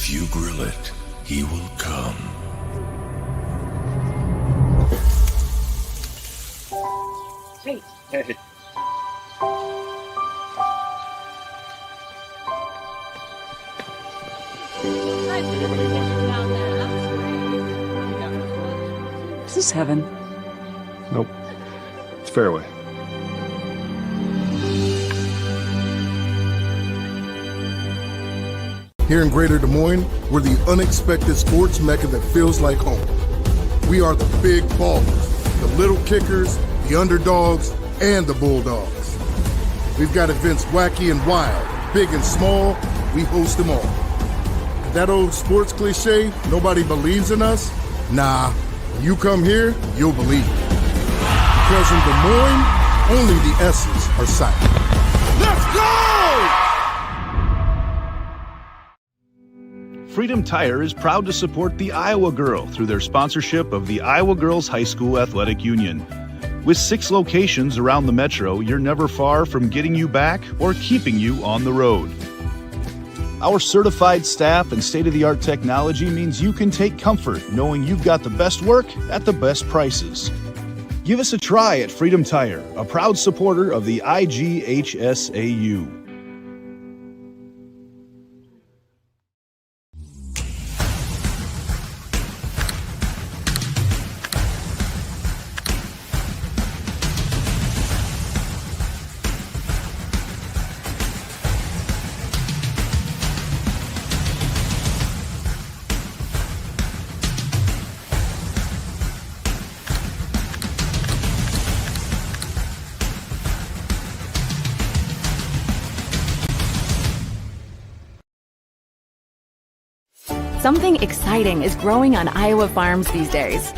If you grill it, he will come. Hey. Hey. Is this heaven? Nope. It's fairway. Here in Greater Des Moines, we're the unexpected sports mecca that feels like home. We are the big ballers, the little kickers, the underdogs, and the bulldogs. We've got events wacky and wild, big and small, we host them all. That old sports cliche, nobody believes in us? Nah, when you come here, you'll believe it. Because in Des Moines, only the S's are silent. Let's go! Freedom Tire is proud to support the Iowa Girl through their sponsorship of the Iowa Girls High School Athletic Union. With 6 locations around the metro, you're never far from getting you back or keeping you on the road. Our certified staff and state-of-the-art technology means you can take comfort knowing you've got the best work at the best prices. Give us a try at Freedom Tire, a proud supporter of the IGHSAU. Something exciting is growing on Iowa farms these days.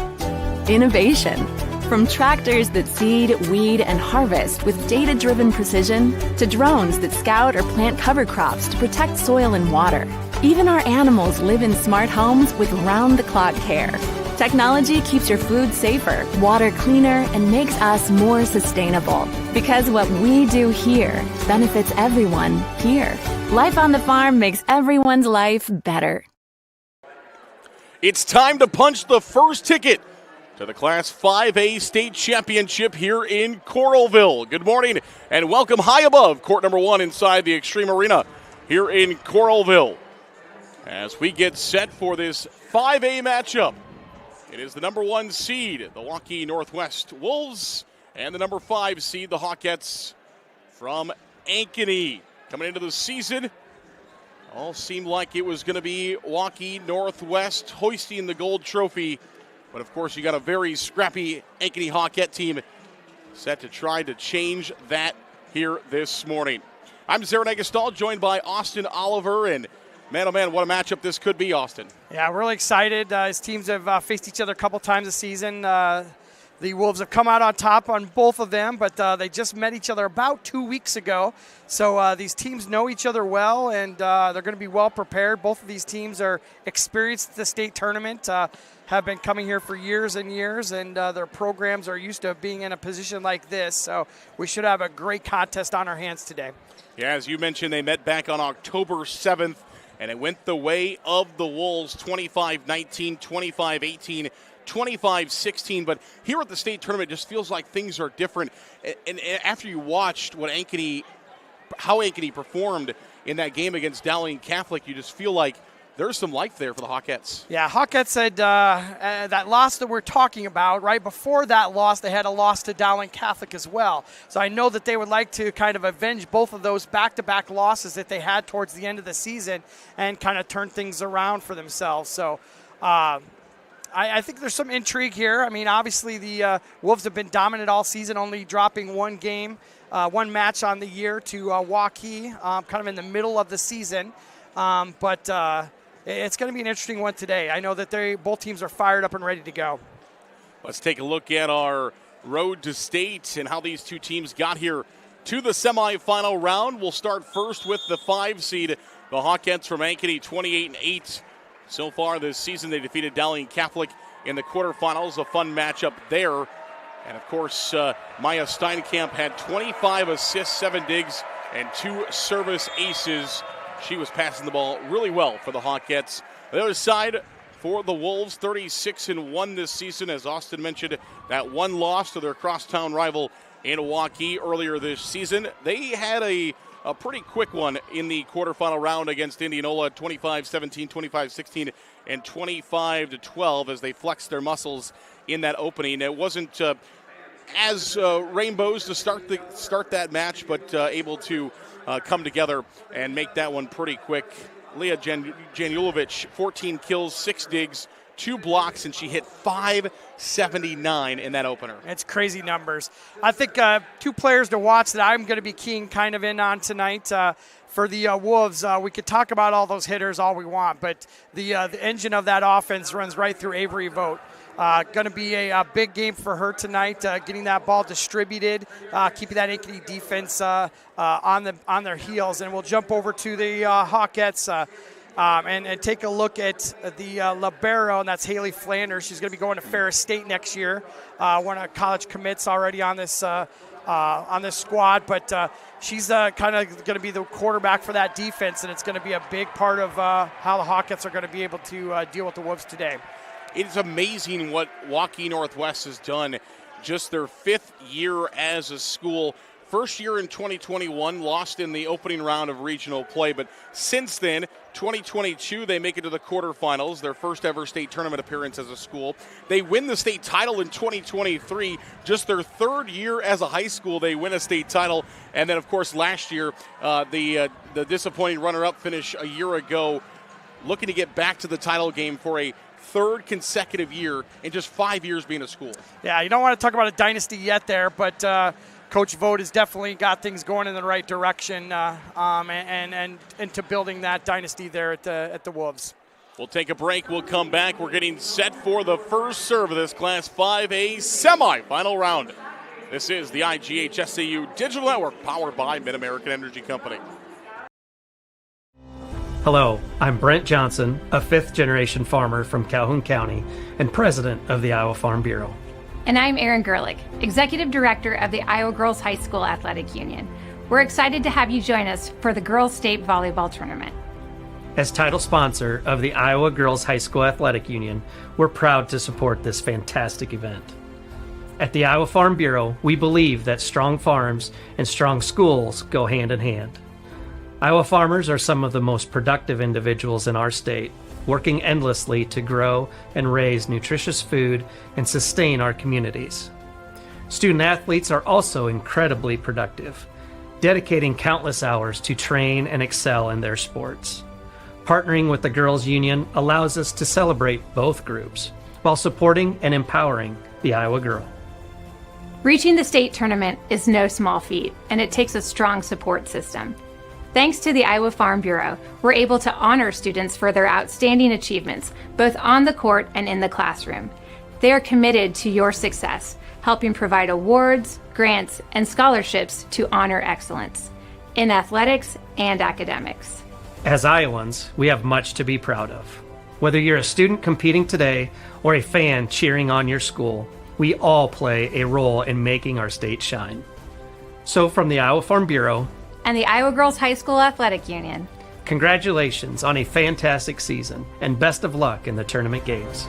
Innovation. From tractors that seed, weed, and harvest with data-driven precision to drones that scout or plant cover crops to protect soil and water. Even our animals live in smart homes with round-the-clock care. Technology keeps your food safer, water cleaner, and makes us more sustainable. Because what we do here benefits everyone here. Life on the farm makes everyone's life better. It's time to punch the first ticket to the Class 5A State Championship here in Coralville. Good morning and welcome high above court number 1 inside the Extreme Arena here in Coralville. As we get set for this 5A matchup, it is the number 1 seed, the Waukee Northwest Wolves, and the number 5 seed, the Hawkettes from Ankeny. Coming into the season, all seemed like it was going to be Waukee Northwest hoisting the gold trophy. But, of course, you got a very scrappy Ankeny Hawkette team set to try to change that here this morning. I'm Zarin Egestal, joined by Austin Oliver. And, man, oh, man, what a matchup this could be, Austin. Yeah, really excited. His teams have faced each other a couple times this season. The Wolves have come out on top on both of them, but they just met each other about 2 weeks ago. So these teams know each other well, and they're going to be well prepared. Both of these teams are experienced at the state tournament, have been coming here for years and years, and their programs are used to being in a position like this. So we should have a great contest on our hands today. Yeah, as you mentioned, they met back on October 7th, and it went the way of the Wolves, 25-19, 25-18, 25-16, but here at the state tournament, it just feels like things are different. And after you watched how Ankeny performed in that game against Dowling Catholic, you just feel like there's some life there for the Hawkettes. Yeah, Hawkettes had that loss that we're talking about. Right before that loss, they had a loss to Dowling Catholic as well. So I know that they would like to kind of avenge both of those back-to-back losses that they had towards the end of the season and kind of turn things around for themselves. So I think there's some intrigue here. I mean, obviously the Wolves have been dominant all season, only dropping one match on the year to Waukee, kind of in the middle of the season. But it's going to be an interesting one today. I know that both teams are fired up and ready to go. Let's take a look at our road to state and how these two teams got here to the semifinal round. We'll start first with the 5 seed, the Hawkettes from Ankeny, 28-8. So far this season, they defeated Dowling Catholic in the quarterfinals, a fun matchup there. And, of course, Maya Steinkamp had 25 assists, 7 digs, and 2 service aces She was passing the ball really well for the Hawkettes. On the other side, for the Wolves, 36-1 this season. As Austin mentioned, that one loss to their crosstown rival in Waukee earlier this season. They had a pretty quick one in the quarterfinal round against Indianola, 25-17, 25-16, and 25-12 as they flexed their muscles in that opening. It wasn't as rainbows to start that match, but able to come together and make that one pretty quick. Leah Janulovic, 14 kills, 6 digs, 2 blocks, and she hit .579 in that opener. It's crazy numbers. I think 2 players to watch that I'm going to be keying kind of in on tonight. For the Wolves, we could talk about all those hitters all we want, but the engine of that offense runs right through Avery Vogt. Going to be a big game for her tonight, getting that ball distributed, keeping that Ankeny defense on their heels. And we'll jump over to the Hawkettes and take a look at the libero, and that's Haley Flanders. She's going to be going to Ferris State next year. One of college commits already on this squad, but she's kind of going to be the quarterback for that defense, and it's going to be a big part of how the Hawkettes are going to be able to deal with the Wolves today. It's amazing what Waukee Northwest has done. Just their 5th year as a school. First year in 2021, lost in the opening round of regional play, but since then, 2022, they make it to the quarterfinals, their first ever state tournament appearance as a school. They win the state title in 2023, just their 3rd year as a high school they win a state title. And then, of course, last year, the disappointing runner-up finish a year ago, looking to get back to the title game for a 3rd consecutive year in just 5 years being a school. Yeah, you don't want to talk about a dynasty yet there, but Coach Vogt has definitely got things going in the right direction and into building that dynasty there at the Wolves. We'll take a break. We'll come back. We're getting set for the first serve of this Class 5A semifinal round. This is the IGHSAU Digital Network powered by Mid-American Energy Company. Hello, I'm Brent Johnson, a 5th-generation farmer from Calhoun County and president of the Iowa Farm Bureau. And I'm Erin Gerlich, Executive Director of the Iowa Girls High School Athletic Union. We're excited to have you join us for the Girls State Volleyball Tournament. As title sponsor of the Iowa Girls High School Athletic Union, we're proud to support this fantastic event. At the Iowa Farm Bureau, we believe that strong farms and strong schools go hand in hand. Iowa farmers are some of the most productive individuals in our state, working endlessly to grow and raise nutritious food and sustain our communities. Student athletes are also incredibly productive, dedicating countless hours to train and excel in their sports. Partnering with the Girls Union allows us to celebrate both groups while supporting and empowering the Iowa girl. Reaching the state tournament is no small feat, and it takes a strong support system. Thanks to the Iowa Farm Bureau, we're able to honor students for their outstanding achievements, both on the court and in the classroom. They are committed to your success, helping provide awards, grants, and scholarships to honor excellence in athletics and academics. As Iowans, we have much to be proud of. Whether you're a student competing today or a fan cheering on your school, we all play a role in making our state shine. So from the Iowa Farm Bureau and the Iowa Girls High School Athletic Union, congratulations on a fantastic season and best of luck in the tournament games.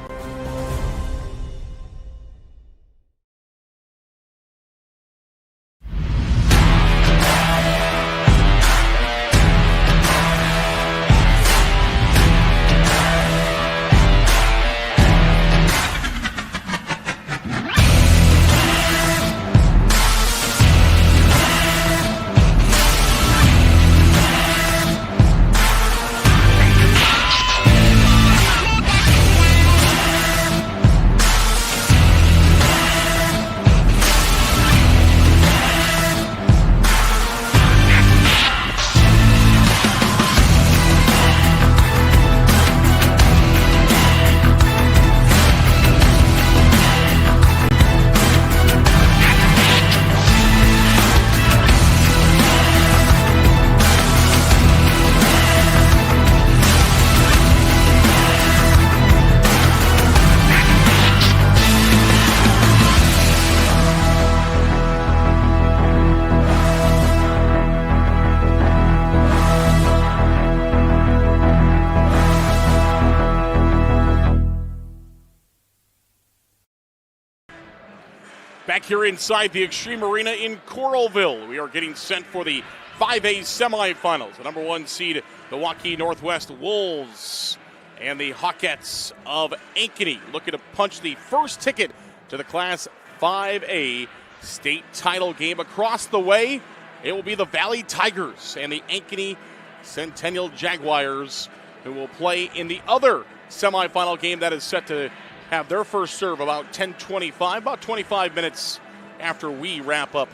Back here inside the Extreme Arena in Coralville, we are getting sent for the 5A semifinals. The number 1 seed, the Waukee Northwest Wolves, and the Hawkettes of Ankeny looking to punch the first ticket to the Class 5A state title game. Across the way, it will be the Valley Tigers and the Ankeny Centennial Jaguars, who will play in the other semifinal game that is set to have their first serve about 10:25, about 25 minutes after we wrap up,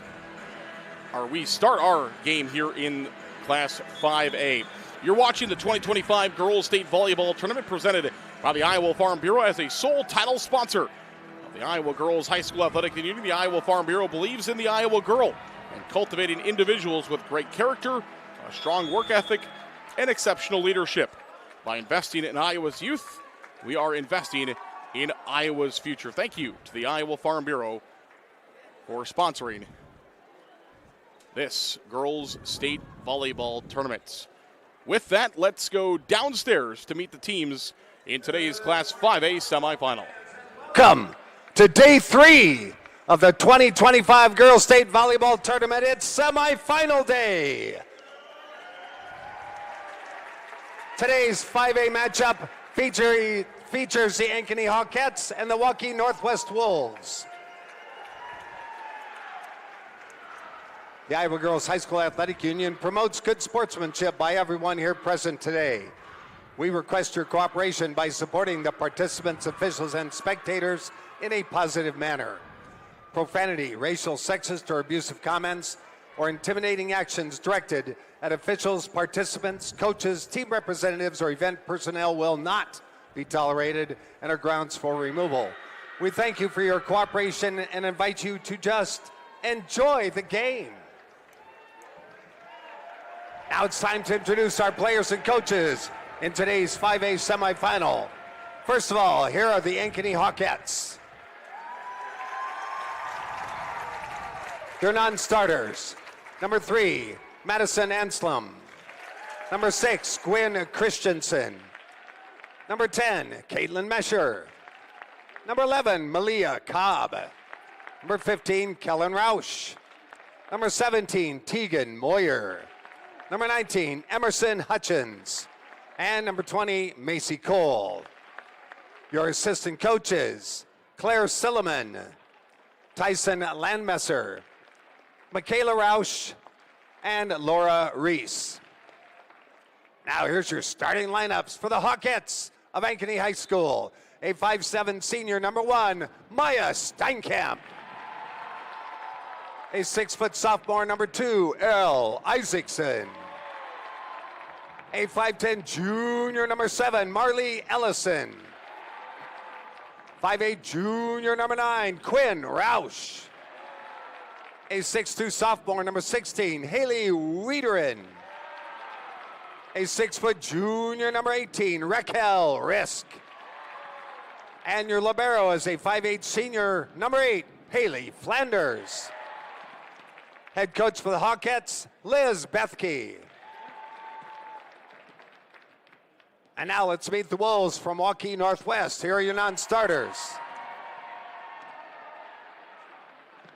or we start our game here in Class 5A. You're watching the 2025 Girls State Volleyball Tournament presented by the Iowa Farm Bureau as a sole title sponsor of the Iowa Girls High School Athletic Union. The Iowa Farm Bureau believes in the Iowa girl and cultivating individuals with great character, a strong work ethic, and exceptional leadership. By investing in Iowa's youth, we are investing in Iowa's future. Thank you to the Iowa Farm Bureau for sponsoring this Girls State Volleyball Tournament. With that, let's go downstairs to meet the teams in today's Class 5A semifinal. Welcome to day 3 of the 2025 Girls State Volleyball Tournament. It's semifinal day. Today's 5A matchup features the Ankeny Hawkettes and the Waukee Northwest Wolves. The Iowa Girls High School Athletic Union promotes good sportsmanship by everyone here present today. We request your cooperation by supporting the participants, officials, and spectators in a positive manner. Profanity, racial, sexist, or abusive comments, or intimidating actions directed at officials, participants, coaches, team representatives, or event personnel will not be tolerated and are grounds for removal. We thank you for your cooperation and invite you to just enjoy the game. Now it's time to introduce our players and coaches in today's 5A semifinal. First of all, here are the Ankeny Hawkettes. Their non-starters: number 3, Madison Anslem. Number 6, Gwen Christensen. Number 10, Caitlin Mesher. Number 11, Malia Cobb. Number 15, Kellen Rausch. Number 17, Tegan Moyer. Number 19, Emerson Hutchins. And number 20, Macy Cole. Your assistant coaches: Claire Silliman, Tyson Landmesser, Michaela Rausch, and Laura Reese. Now here's your starting lineups for the Hawkettes of Ankeny High School. A 5'7" senior, number 1, Maya Steinkamp. A 6-foot sophomore, number 2, Earl Isaacson. A 5'10" junior, number 7, Marley Ellison. 5'8" junior, number 9, Quinn Rausch. A 6'2" sophomore, number 16, Haley Wiederin. A 6-foot junior, number 18, Raquel Risk. And your libero is a 5'8" senior, number 8, Haley Flanders. Head coach for the Hawkettes, Liz Bethke. And now let's meet the Wolves from Waukee Northwest. Here are your non-starters.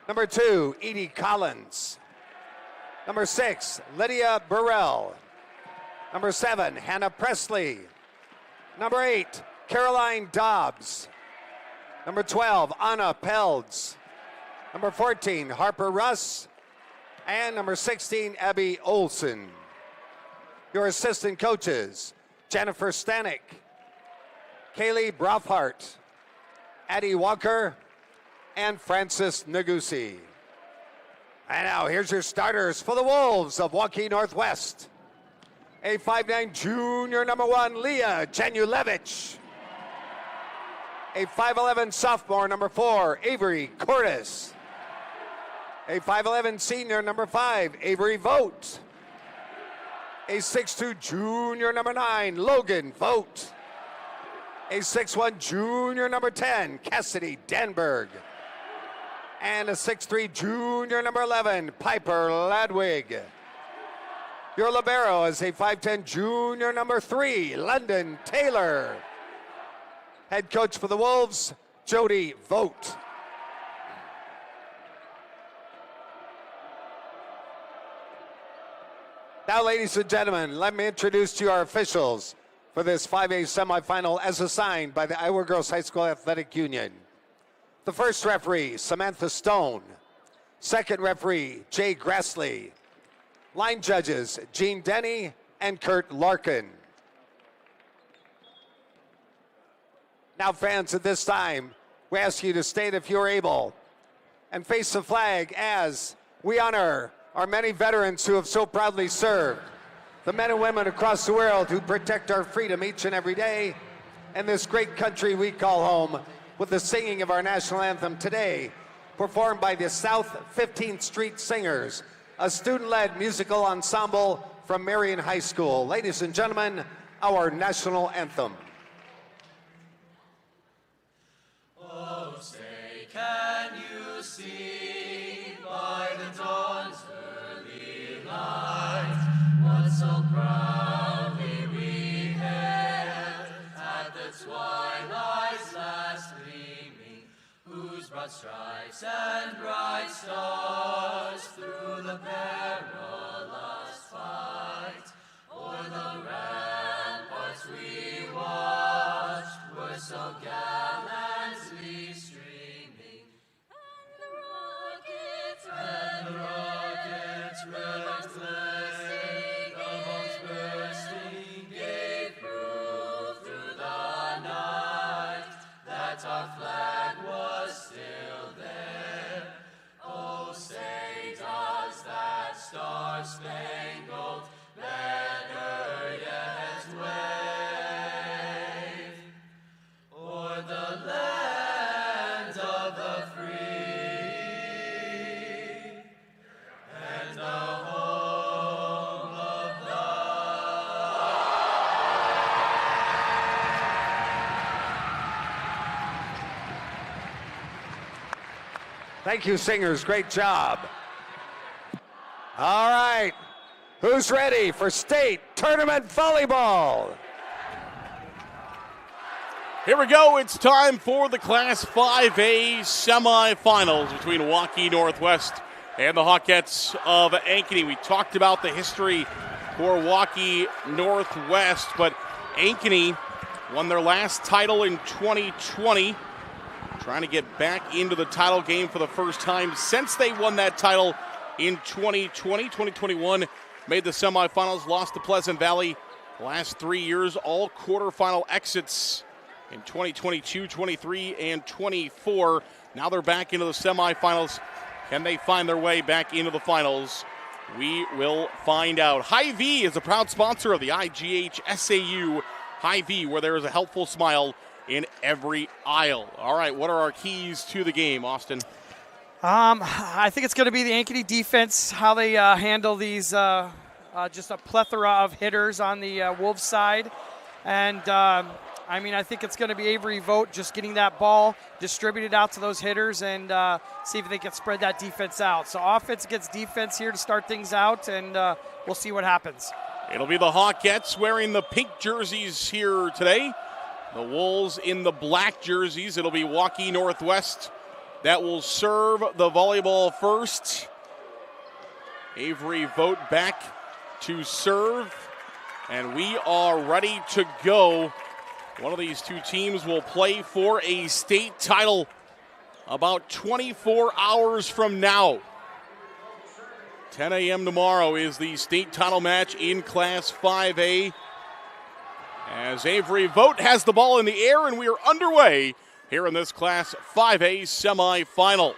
Number 2, Edie Collins. Number 6, Lydia Burrell. Number 7, Hannah Presley. Number 8, Caroline Dobbs. Number 12, Anna Pelds. Number 14, Harper Russ. And number 16, Abby Olson. Your assistant coaches: Jennifer Stanek, Kaylee Brofhart, Addie Walker, and Francis Nagusi. And now here's your starters for the Wolves of Waukee Northwest. A 5'9" junior, number 1, Leah Janulevich. A 5'11" sophomore, number 4, Avery Cordes. A 5'11" senior, number 5, Avery Vogt. A 6'2" junior, number 9, Logan Vogt. A 6'1" junior, number 10, Cassidy Denberg. And a 6'3" junior, number 11, Piper Ladwig. Your libero is a 5'10" junior, number 3, London Taylor. Head coach for the Wolves, Jody Vogt. Now, ladies and gentlemen, let me introduce to you our officials for this 5A semifinal as assigned by the Iowa Girls High School Athletic Union. The first referee, Samantha Stone. Second referee, Jay Grassley. Line judges, Gene Denny and Kurt Larkin. Now, fans, at this time, we ask you to stand if you're able and face the flag as we honor our many veterans who have so proudly served, the men and women across the world who protect our freedom each and every day, and this great country we call home, with the singing of our national anthem today, performed by the South 15th Street Singers, a student-led musical ensemble from Marion High School. Ladies and gentlemen, our national anthem. Oh, say, can you see by the dawn's early light what so proudly we hailed at the twilight's last gleaming, whose broad stripes and bright stars through the perilous fight o'er the ramparts we watched were so gallantly streaming, and the rockets reckless, the bombs bursting gave proof through the night that our flag was still there. Oh, say does that star-spangled banner yet wave o'er the land of the free and the home of Thank you, singers. Great job. All right. Who's ready for state tournament volleyball? Here we go. It's time for the Class 5A semifinals between Waukee Northwest and the Hawkettes of Ankeny. We talked about the history for Waukee Northwest, but Ankeny won their last title in 2020, trying to get back into the title game for the first time since they won that title in 2020. 2021 made the semifinals, lost to Pleasant Valley. The last 3 years, all quarterfinal exits in 2022, 23, and 24. Now they're back into the semifinals. Can they find their way back into the finals? We will find out. Hy-Vee is a proud sponsor of the IGHSAU Hy-Vee, where there is a helpful smile in every aisle. All right, what are our keys to the game, Austin? I think it's going to be the Ankeny defense, how they handle these, just a plethora of hitters on the Wolves side. And, I think it's going to be Avery Vogt just getting that ball distributed out to those hitters and see if they can spread that defense out. So offense against defense here to start things out, and we'll see what happens. It'll be the Hawkettes wearing the pink jerseys here today. The Wolves in the black jerseys. It'll be Waukee Northwest that will serve the volleyball first. Avery Vogt back to serve, and we are ready to go. One of these two teams will play for a state title about 24 hours from now. 10 a.m. tomorrow is the state title match in Class 5A. As Avery Vogt has the ball in the air, and we are underway here in this Class 5A semifinal.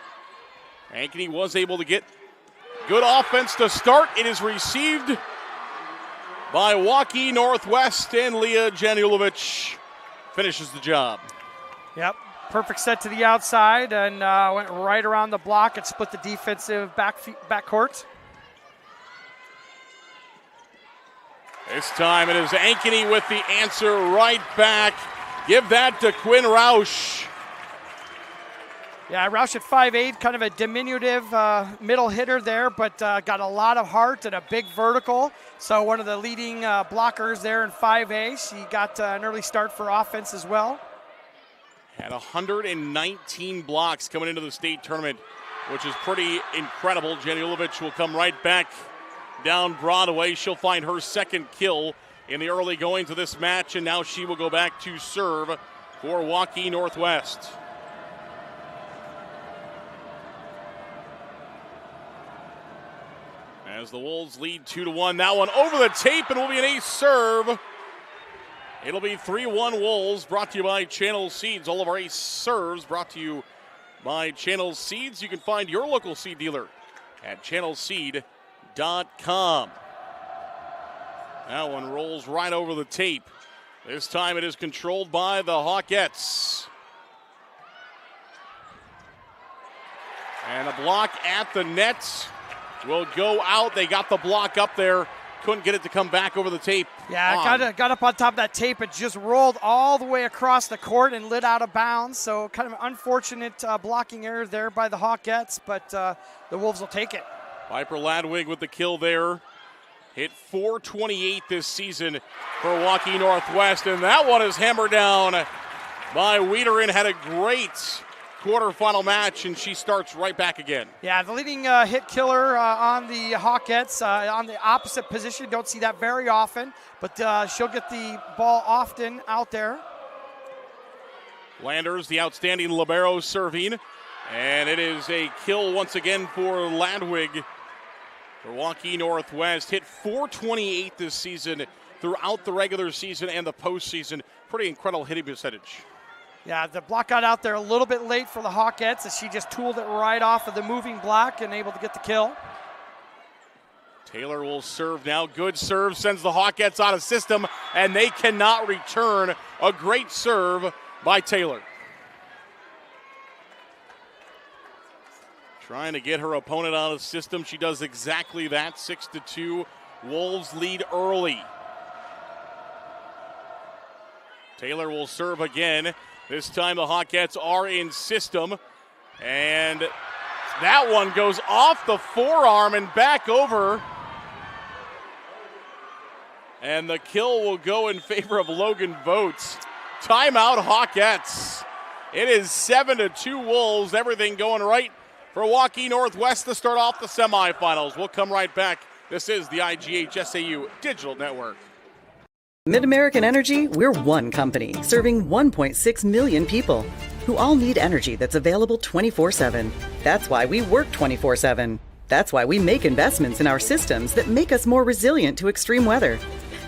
Ankeny was able to get good offense to start. It is received by Waukee Northwest, and Leah Janulovich finishes the job. Yep, perfect set to the outside, and went right around the block and split the defensive backcourt. This time it is Ankeny with the answer right back. Give that to Quinn Roush. Yeah, Roush at 5'8", kind of a diminutive middle hitter there, but got a lot of heart and a big vertical. So one of the leading blockers there in 5A. She got an early start for offense as well. Had 119 blocks coming into the state tournament, which is pretty incredible. Janulovich will come right back down Broadway. She'll find her second kill in the early goings of this match, and now she will go back to serve for Waukee Northwest. As the Wolves lead 2-1. That one over the tape and will be an ace serve. It'll be 3-1 Wolves, brought to you by Channel Seeds. All of our ace serves brought to you by Channel Seeds. You can find your local seed dealer at channelseed.com. That one rolls right over the tape. This time it is controlled by the Hawkettes. And a block at the net will go out. They got the block up there. Couldn't get it to come back over the tape. Yeah, got up on top of that tape. It just rolled all the way across the court and lit out of bounds. So kind of an unfortunate blocking error there by the Hawkettes, but the Wolves will take it. Piper Ladwig with the kill there. Hit .428 this season for Waukee Northwest, and that one is hammered down by Wiederin. Had a great quarterfinal match, and she starts right back again. Yeah, the leading hit killer on the Hawkettes on the opposite position. Don't see that very often, but she'll get the ball often out there. Landers, the outstanding libero, serving, and it is a kill once again for Ladwig. For Waukee Northwest, hit .428 this season throughout the regular season and the postseason. Pretty incredible hitting percentage. Yeah, the block got out there a little bit late for the Hawkettes as she just tooled it right off of the moving block and able to get the kill. Taylor will serve now. Good serve, sends the Hawkettes out of system, and they cannot return. A great serve by Taylor. Trying to get her opponent out of system. She does exactly that. 6-2. Wolves lead early. Taylor will serve again. This time the Hawkettes are in system. And that one goes off the forearm and back over. And the kill will go in favor of Logan Votes. Timeout Hawkettes. It is 7-2 Wolves. Everything going right for Waukee Northwest to start off the semifinals. We'll come right back. This is the IGHSAU Digital Network. Mid-American Energy, we're one company serving 1.6 million people who all need energy that's available 24/7. That's why we work 24/7. That's why we make investments in our systems that make us more resilient to extreme weather.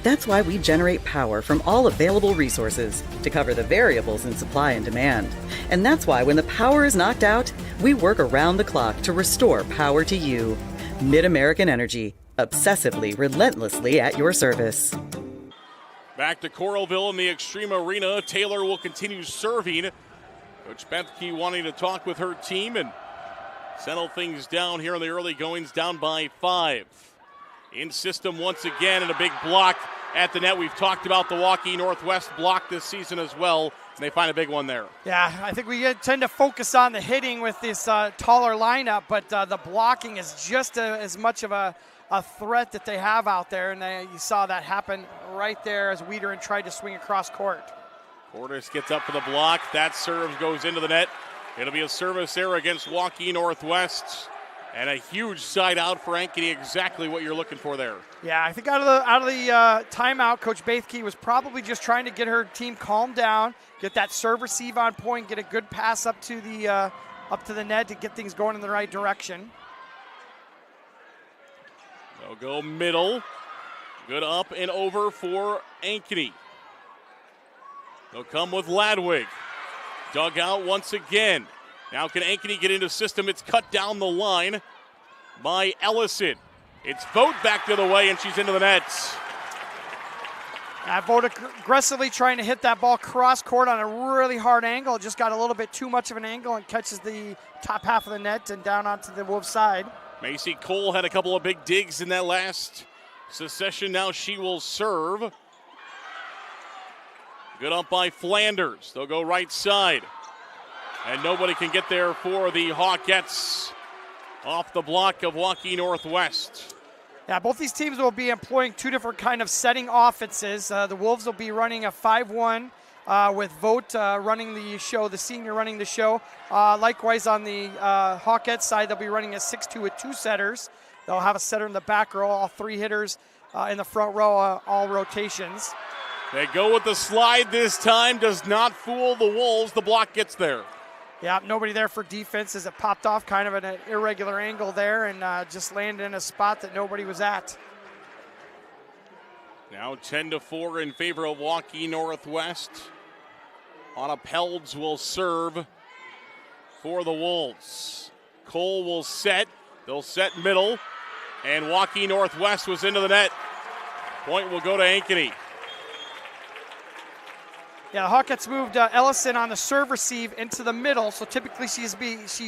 That's why we generate power from all available resources to cover the variables in supply and demand. And that's why when the power is knocked out, we work around the clock to restore power to you. Mid-American Energy, obsessively, relentlessly at your service. Back to Coralville in the Extreme Arena. Taylor will continue serving. Coach Bethke wanting to talk with her team and settle things down here in the early goings, down by 5. In system once again, and a big block at the net. We've talked about the Waukee Northwest block this season as well, and they find a big one there. Yeah, I think we tend to focus on the hitting with this taller lineup, but the blocking is just as much of a threat that they have out there, and you saw that happen right there as Wiederin tried to swing across court. Cordes gets up for the block. That serve goes into the net. It'll be a service error against Waukee Northwest. And a huge side out for Ankeny, exactly what you're looking for there. Yeah, I think out of the timeout, Coach Bethke was probably just trying to get her team calmed down, get that serve receive on point, get a good pass up to the net to get things going in the right direction. They'll go middle. Good up and over for Ankeny. They'll come with Ladwig. Dug out once again. Now can Ankeny get into system? It's cut down the line by Ellison. It's Vogt back the other way, and she's into the nets. Vogt aggressively trying to hit that ball cross court on a really hard angle. It just got a little bit too much of an angle and catches the top half of the net and down onto the Wolves side. Macy Cole had a couple of big digs in that last secession. Now she will serve. Good up by Flanders. They'll go right side. And nobody can get there for the Hawkettes off the block of Waukee Northwest. Yeah, both these teams will be employing two different kind of setting offenses. The Wolves will be running a 5-1 with Vogt running the show, the senior running the show. Likewise on the Hawkettes side, they'll be running a 6-2 with two setters. They'll have a setter in the back row, all 3 hitters in the front row, all rotations. They go with the slide this time, does not fool the Wolves. The block gets there. Yeah, nobody there for defense as it popped off kind of at an irregular angle there and just landed in a spot that nobody was at. Now 10-4 in favor of Waukee Northwest. Anna Pelds will serve for the Wolves. Cole will set. They'll set middle. And Waukee Northwest was into the net. Point will go to Ankeny. Yeah, the Hawkettes moved Ellison on the serve receive into the middle. So typically she's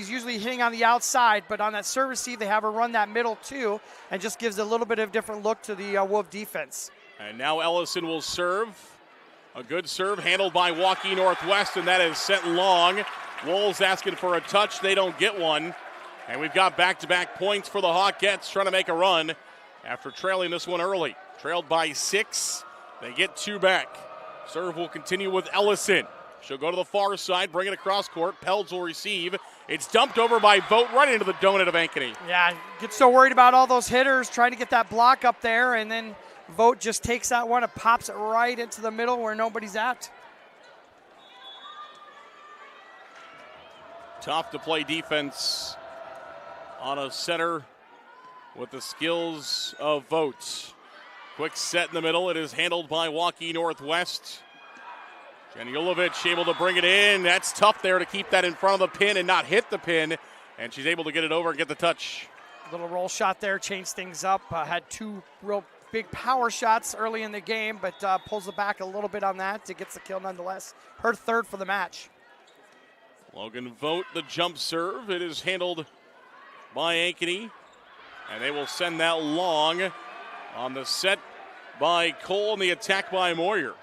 usually hitting on the outside, but on that serve receive, they have her run that middle too, and just gives a little bit of different look to the Wolf defense. And now Ellison will serve. A good serve handled by Waukee Northwest, and that is sent long. Wolves asking for a touch. They don't get one. And we've got back-to-back points for the Hawkettes trying to make a run after trailing this one early. Trailed by 6. They get 2 back. Serve will continue with Ellison. She'll go to the far side, bring it across court. Pelds will receive. It's dumped over by Vogt right into the donut of Ankeny. Yeah, get so worried about all those hitters trying to get that block up there, and then Vogt just takes that one and pops it right into the middle where nobody's at. Tough to play defense on a center with the skills of Vogt. Quick set in the middle. It is handled by Waukee Northwest. Janjulovic able to bring it in. That's tough there to keep that in front of the pin and not hit the pin. And she's able to get it over and get the touch. Little roll shot there, changed things up. Had 2 real big power shots early in the game, but pulls it back a little bit on that. It gets the kill nonetheless. Her 3rd for the match. Logan Vogt, the jump serve. It is handled by Ankeny. And they will send that long on the set by Cole and the attack by Moyer.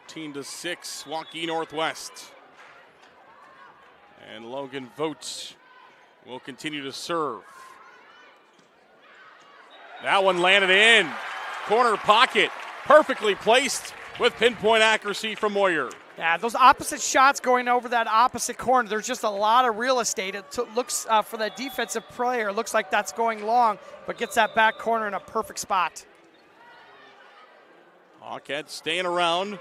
13-6, Waukee Northwest. And Logan Vogt will continue to serve. That one landed in. Corner pocket, perfectly placed with pinpoint accuracy from Moyer. Yeah, those opposite shots going over that opposite corner, there's just a lot of real estate. It looks for that defensive player, looks like that's going long, but gets that back corner in a perfect spot. Hawkhead staying around.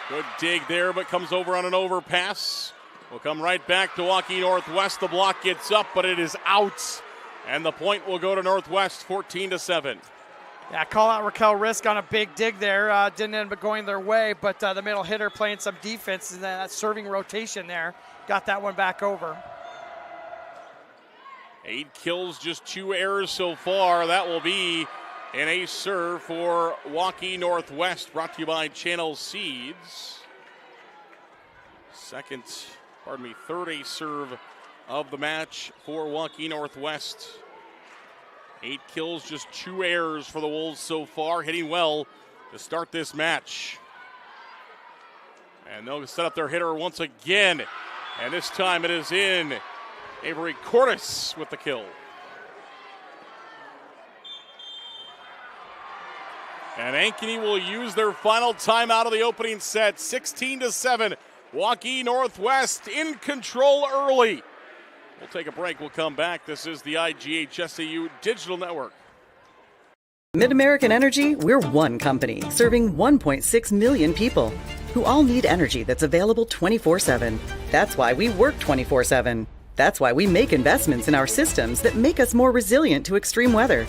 Good dig there, but comes over on an overpass. Will come right back to Waukee Northwest. The block gets up, but it is out. And the point will go to Northwest, 14-7. Yeah, call out Raquel Risk on a big dig there. Didn't end up going their way, but the middle hitter playing some defense and that serving rotation there. Got that one back over. 8 kills, just 2 errors so far. That will be an ace serve for Waukee Northwest, brought to you by Channel Seeds. Third ace serve of the match for Waukee Northwest. 8 kills, just 2 errors for the Wolves so far, hitting well to start this match. And they'll set up their hitter once again, and this time it is in. Avery Cordes with the kill. And Ankeny will use their final timeout of the opening set, 16-7. Waukee Northwest in control early. We'll take a break. We'll come back. This is the IGHSAU Digital Network. Mid-American Energy, we're one company serving 1.6 million people who all need energy that's available 24/7. That's why we work 24/7. That's why we make investments in our systems that make us more resilient to extreme weather.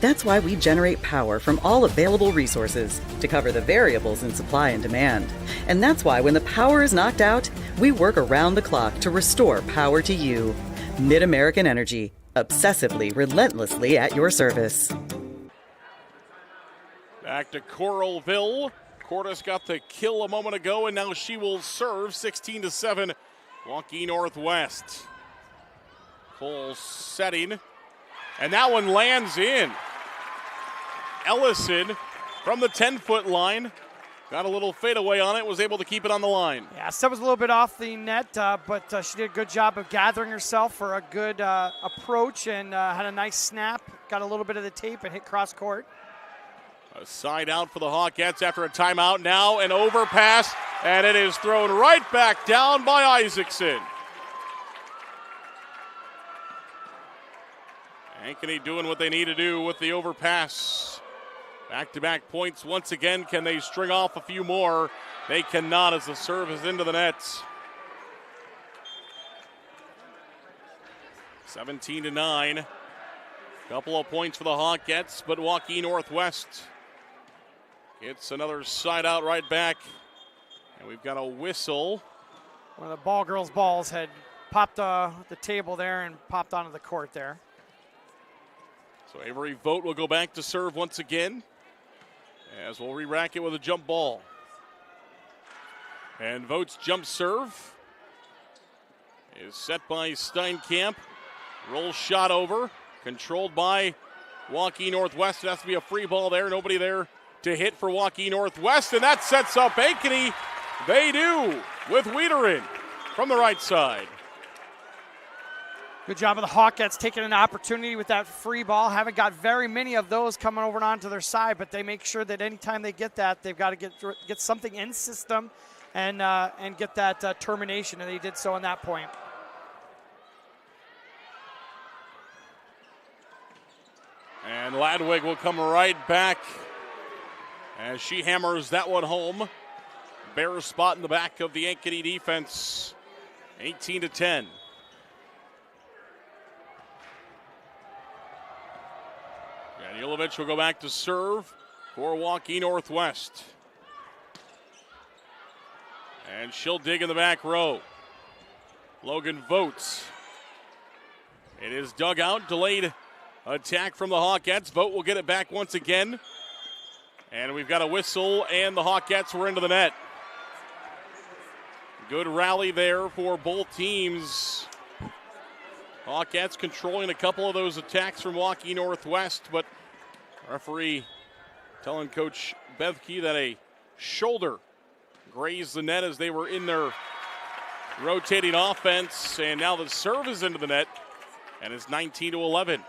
That's why we generate power from all available resources to cover the variables in supply and demand. And that's why when the power is knocked out, we work around the clock to restore power to you. Mid-American Energy, obsessively, relentlessly at your service. Back to Coralville. Cordes got the kill a moment ago, and now she will serve 16-7. Waukee Northwest. Cole setting. And that one lands in. Ellison from the 10-foot line. Got a little fadeaway on it, was able to keep it on the line. Yeah, Seb was a little bit off the net, but she did a good job of gathering herself for a good approach and had a nice snap. Got a little bit of the tape and hit cross court. A side out for the Hawkettes after a timeout. Now an overpass, and it is thrown right back down by Isaacson. Ankeny doing what they need to do with the overpass. Back-to-back points once again. Can they string off a few more? They cannot as the serve is into the net. 17-9. Couple of points for the Hawkettes, but Waukee Northwest gets another side out right back. And we've got a whistle. One of the ball girls' balls had popped the table there and popped onto the court there. So Avery Vogt will go back to serve once again, as we'll re-rack it with a jump ball. And Vogt's jump serve is set by Steinkamp. Roll shot over, controlled by Waukee Northwest. It has to be a free ball there. Nobody there to hit for Waukee Northwest, and that sets up Ankeny. They do, with Wiederin from the right side. Good job of the Hawkettes taking an opportunity with that free ball. Haven't got very many of those coming over and onto their side, but they make sure that anytime they get that, they've got to get something in system and get that termination, and they did so on that point. And Ladwig will come right back as she hammers that one home. Bare spot in the back of the Ankeny defense. 18-10. Danilovich will go back to serve for Waukee Northwest. And she'll dig in the back row. Logan Vogt. It is dug out, delayed attack from the Hawkettes. Vogt will get it back once again. And we've got a whistle, and the Hawkettes were into the net. Good rally there for both teams. Hawkettes controlling a couple of those attacks from Waukee Northwest, but referee telling Coach Bethke that a shoulder grazed the net as they were in their rotating offense, and now the serve is into the net, and it's 19-11.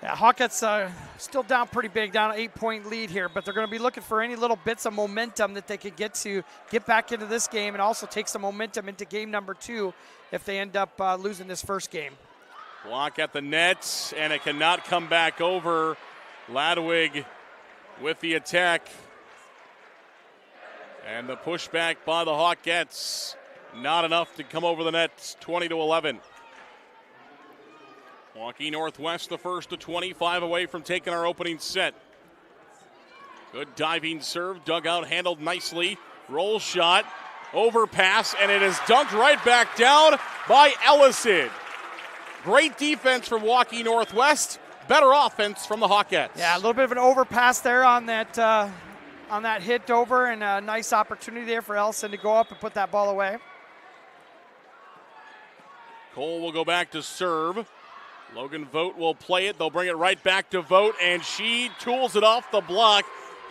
Yeah, Hawkettes still down pretty big, down an 8-point lead here, but they're going to be looking for any little bits of momentum that they could get back into this game and also take some momentum into game number 2 if they end up losing this first game. Block at the net, and it cannot come back over. Ladwig with the attack. And the pushback by the Hawkettes, not enough to come over the net, 20-11. Waukee Northwest, the first to 25 away from taking our opening set. Good diving serve, dug out, handled nicely. Roll shot, overpass, and it is dunked right back down by Ellison. Great defense from Waukee Northwest, better offense from the Hawkettes. Yeah, a little bit of an overpass there on that hit over, and a nice opportunity there for Ellison to go up and put that ball away. Cole will go back to serve. Logan Vogt will play it. They'll bring it right back to Vogt, and she tools it off the block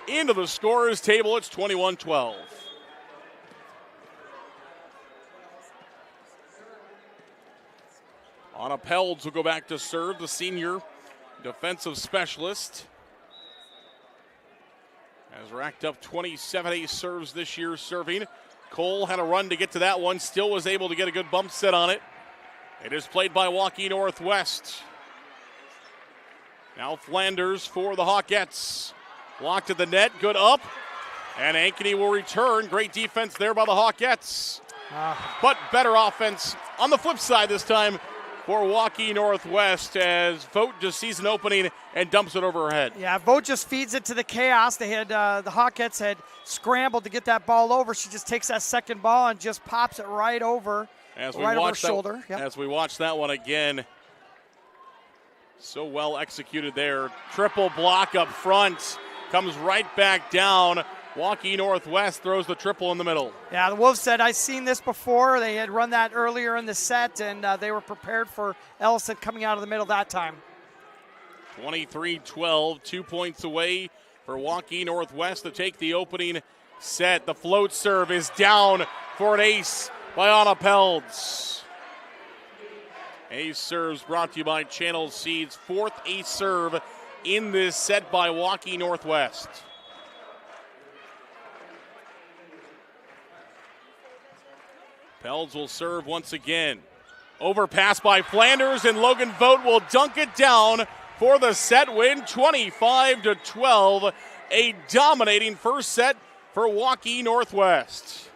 into the scorer's table. It's 21-12. Anna Pelds will go back to serve, the senior defensive specialist. Has racked up 27 ace serves this year serving. Cole had a run to get to that one, still was able to get a good bump set on it. It is played by Waukee Northwest. Now Flanders for the Hawkettes. Blocked at the net, good up. And Ankeny will return. Great defense there by the Hawkettes. But better offense on the flip side this time for Waukee Northwest as Vogt just sees an opening and dumps it over her head. Yeah, Vogt just feeds it to the chaos. They had the Hawkettes had scrambled to get that ball over. She just takes that second ball and just pops it right over. Over her shoulder. Yep. As we watch that one again, so well executed there. Triple block up front, comes right back down. Waukee Northwest throws the triple in the middle. Yeah, the Wolves said, I've seen this before. They had run that earlier in the set, and they were prepared for Ellison coming out of the middle that time. 23-12, 2 points away for Waukee Northwest to take the opening set. The float serve is down for an ace by Anna Pelds. Ace serves brought to you by Channel Seeds. 4th ace serve in this set by Waukee Northwest. Pelds will serve once again. Overpass by Flanders, and Logan Vogt will dunk it down for the set win, 25-12. A dominating first set for Waukee Northwest.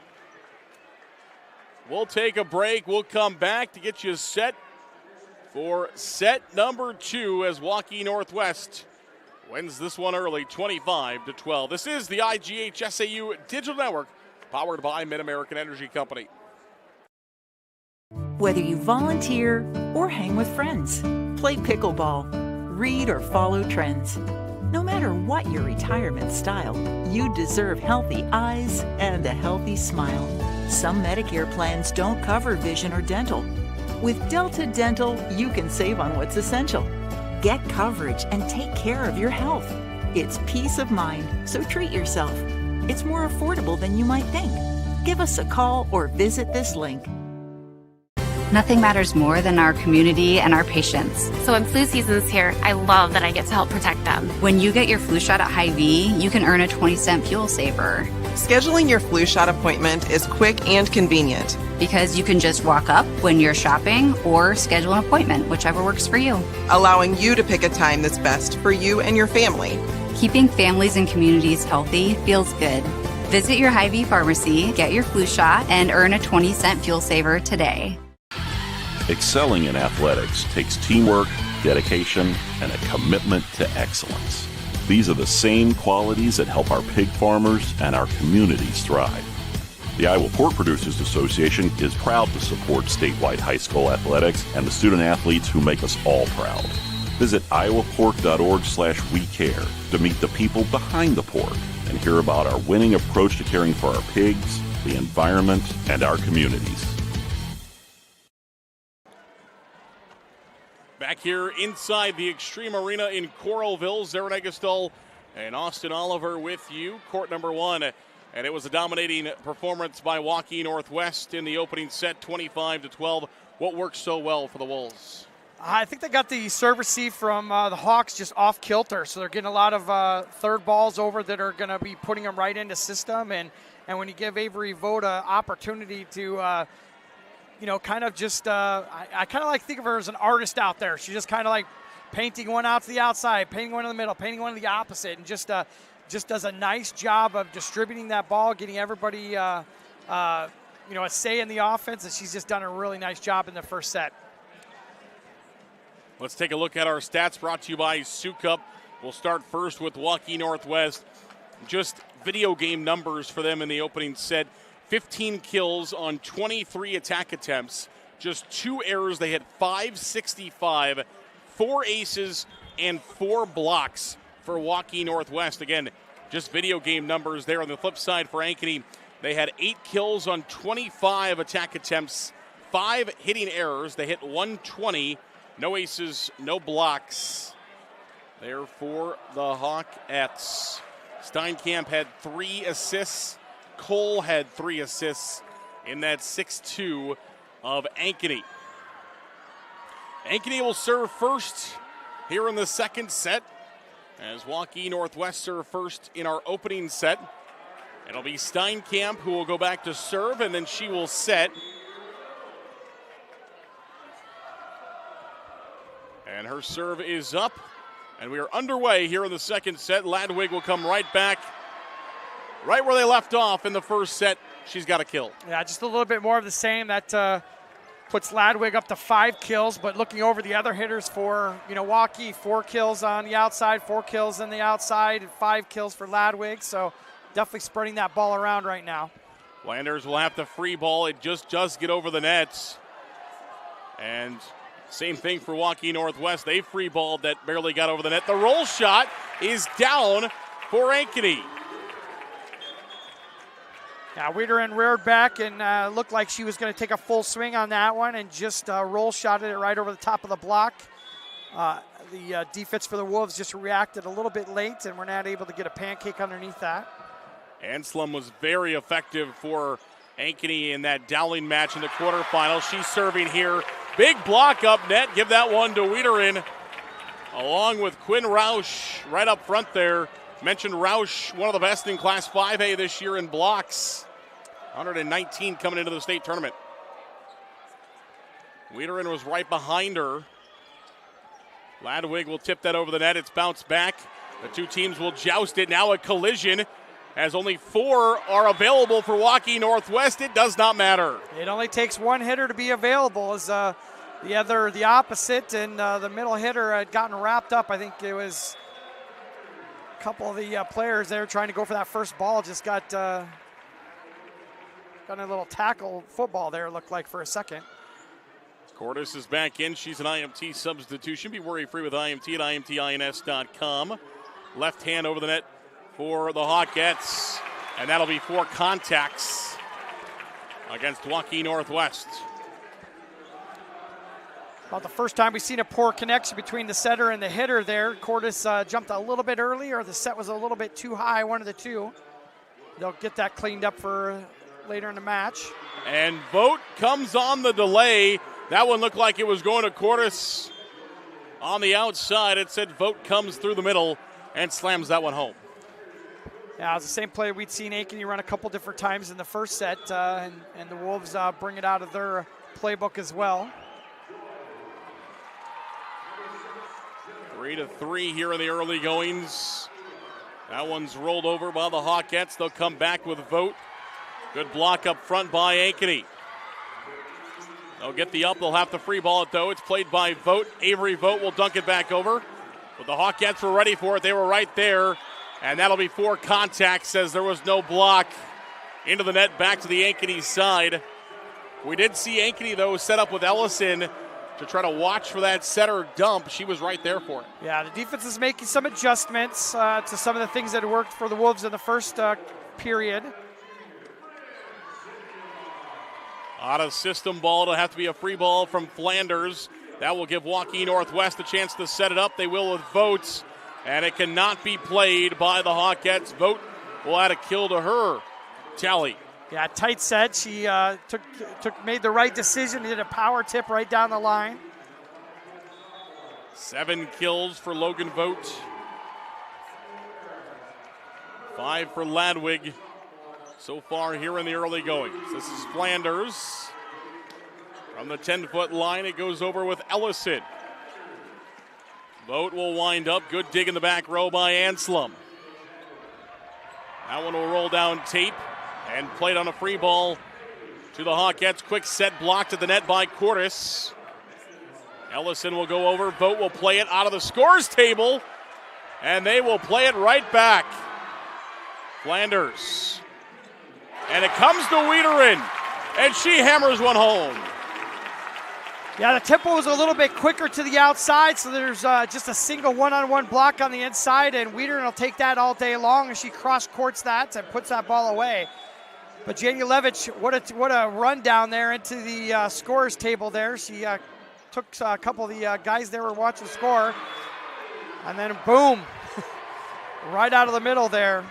We'll take a break. We'll come back to get you set for set number 2 as Waukee Northwest wins this one early, 25-12. This is the IGHSAU Digital Network, powered by Mid-American Energy Company. Whether you volunteer or hang with friends, play pickleball, read or follow trends. No matter what your retirement style, you deserve healthy eyes and a healthy smile. Some Medicare plans don't cover vision or dental. With Delta Dental, you can save on what's essential. Get coverage and take care of your health. It's peace of mind, so treat yourself. It's more affordable than you might think. Give us a call or visit this link. Nothing matters more than our community and our patients. So when flu season's here, I love that I get to help protect them. When you get your flu shot at Hy-Vee, you can earn a 20-cent fuel saver. Scheduling your flu shot appointment is quick and convenient. Because you can just walk up when you're shopping or schedule an appointment, whichever works for you. Allowing you to pick a time that's best for you and your family. Keeping families and communities healthy feels good. Visit your Hy-Vee pharmacy, get your flu shot, and earn a 20-cent fuel saver today. Excelling in athletics takes teamwork, dedication, and a commitment to excellence. These are the same qualities that help our pig farmers and our communities thrive. The Iowa Pork Producers Association is proud to support statewide high school athletics and the student athletes who make us all proud. Visit iowapork.org/wecare to meet the people behind the pork and hear about our winning approach to caring for our pigs, the environment, and our communities. Back here inside the Extreme Arena in Coralville, Zarin Eggestall and Austin Oliver with you. Court number 1, and it was a dominating performance by Waukee Northwest in the opening set, 25-12. What worked so well for the Wolves? I think they got the serve receive from the Hawks just off kilter, so they're getting a lot of third balls over that are going to be putting them right into system. And when you give Avery Voda opportunity to kind of just, I kind of like think of her as an artist out there. She's just kind of like painting one out to the outside, painting one in the middle, painting one to the opposite, and just does a nice job of distributing that ball, getting everybody, a say in the offense, and she's just done a really nice job in the first set. Let's take a look at our stats brought to you by Sukup. We'll start first with Waukee Northwest. Just video game numbers for them in the opening set. 15 kills on 23 attack attempts, just 2 errors. They had 565, 4 aces, and 4 blocks for Waukee Northwest. Again, just video game numbers there. On the flip side for Ankeny, they had 8 kills on 25 attack attempts, 5 hitting errors. They hit 120, no aces, no blocks. There for the Hawkettes. Steinkamp had 3 assists. Cole had 3 assists in that 6-2 of Ankeny. Ankeny will serve first here in the second set as Waukee Northwest serve first in our opening set. It'll be Steinkamp who will go back to serve, and then she will set. And her serve is up, and we are underway here in the second set. Ladwig will come right back, right where they left off in the first set. She's got a kill. Yeah, just a little bit more of the same. That puts Ladwig up to 5 kills, but looking over the other hitters for, Waukee, 4 kills on the outside, 4 kills on the outside, and 5 kills for Ladwig. So definitely spreading that ball around right now. Landers will have to free ball. It just does get over the nets. And same thing for Waukee Northwest. They free balled that barely got over the net. The roll shot is down for Ankeny. Now, Wiederin reared back and looked like she was going to take a full swing on that one and just roll shotted it right over the top of the block. The defense for the Wolves just reacted a little bit late, and we're not able to get a pancake underneath that. Anslem was very effective for Ankeny in that Dowling match in the quarterfinals. She's serving here. Big block up net. Give that one to Wiederin, along with Quinn Roush right up front there. Mentioned Roush, one of the best in Class 5A this year in blocks. 119 coming into the state tournament. Wiederin was right behind her Ladwig will tip that over the net. It's bounced back. The two teams will joust it. Now a collision, as only 4 are available for Waukee Northwest. It does not matter. It only takes one hitter to be available. As the opposite, and the middle hitter had gotten wrapped up. I think it was a couple of the players there trying to go for that first ball. Just got a little tackle football there, looked like, for a second. Cordes is back in. She's an IMT substitution. Be worry-free with IMT at IMTINS.com. Left hand over the net for the Hawkettes, and that'll be 4 contacts against Waukee Northwest. About the first time we've seen a poor connection between the setter and the hitter there. Cordes jumped a little bit early, or the set was a little bit too high, one of the two. They'll get that cleaned up for later in the match. And Vogt comes on the delay. That one looked like it was going to Cordes on the outside. It said Vogt comes through the middle and slams that one home. Yeah, it was the same play we'd seen Ankeny run a couple different times in the first set, and the Wolves bring it out of their playbook as well. 3-3 here in the early goings. That one's rolled over by the Hawkettes. They'll come back with Vogt. Good block up front by Ankeny. They'll get the up. They'll have to free ball it, though. It's played by Vogt. Avery Vogt will dunk it back over. But the Hawkettes were ready for it. They were right there. And that'll be 4 contacts, as there was no block. Into the net, back to the Ankeny side. We did see Ankeny, though, set up with Ellison to try to watch for that setter dump. She was right there for it. Yeah, the defense is making some adjustments to some of the things that worked for the Wolves in the first period. Out of system ball. It'll have to be a free ball from Flanders. That will give Waukee Northwest a chance to set it up. They will with Vogt, and it cannot be played by the Hawkettes. Vogt will add a kill to her tally. Yeah, tight set. She made the right decision. Did a power tip right down the line. 7 kills for Logan Vogt. 5 for Ladwig so far here in the early goings. This is Flanders. From the 10-foot line, it goes over with Ellison. Vogt will wind up. Good dig in the back row by Anslem. That one will roll down tape and played on a free ball to the Hawkettes. Quick set blocked at the net by Cordes. Ellison will go over. Vogt will play it out of the scores table, and they will play it right back. Flanders. And it comes to Wiederin, and she hammers one home. Yeah, the tempo was a little bit quicker to the outside, so there's just a single one-on-one block on the inside, and Wiederin will take that all day long, and she cross-courts that and puts that ball away. But Janulevich, what a run down there into the scores table there. She took a couple of the guys there were watching score, and then boom, right out of the middle there.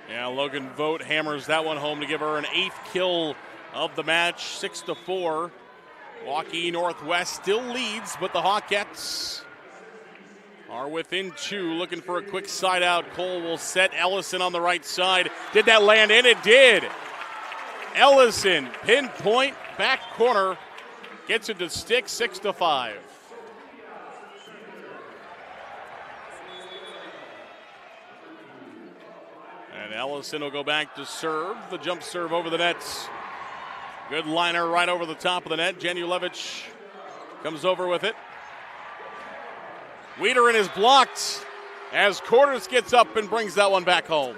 Yeah, Logan Vogt hammers that one home to give her an 8th kill of the match, 6-4. Waukee Northwest still leads, but the Hawkettes are within 2, looking for a quick side out. Cole will set Ellison on the right side. Did that land in? It did. Ellison, pinpoint, back corner, gets it to stick, 6-5. And Ellison will go back to serve. The jump serve over the nets. Good liner right over the top of the net. Janulevich comes over with it. Wiederin is blocked as Cordes gets up and brings that one back home.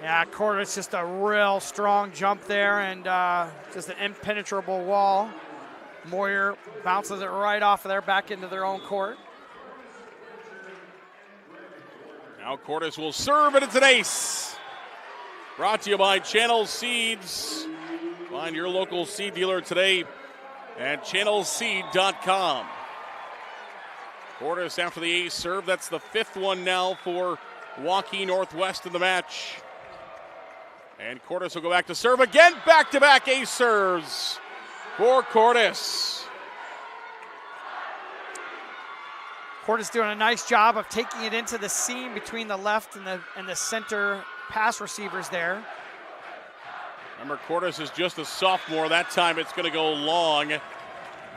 Yeah, Cordes just a real strong jump there, and just an impenetrable wall. Moyer bounces it right off of there back into their own court. Now Cordes will serve, and it's an ace. Brought to you by Channel Seeds. Find your local seed dealer today at channelseed.com. Cordes after the ace serve. That's the 5th one now for Waukee Northwest in the match. And Cordes will go back to serve again. Back-to-back ace serves for Cordes. Cordes doing a nice job of taking it into the seam between the left and the center pass receivers there. Remember, Cordes is just a sophomore. That time it's going to go long.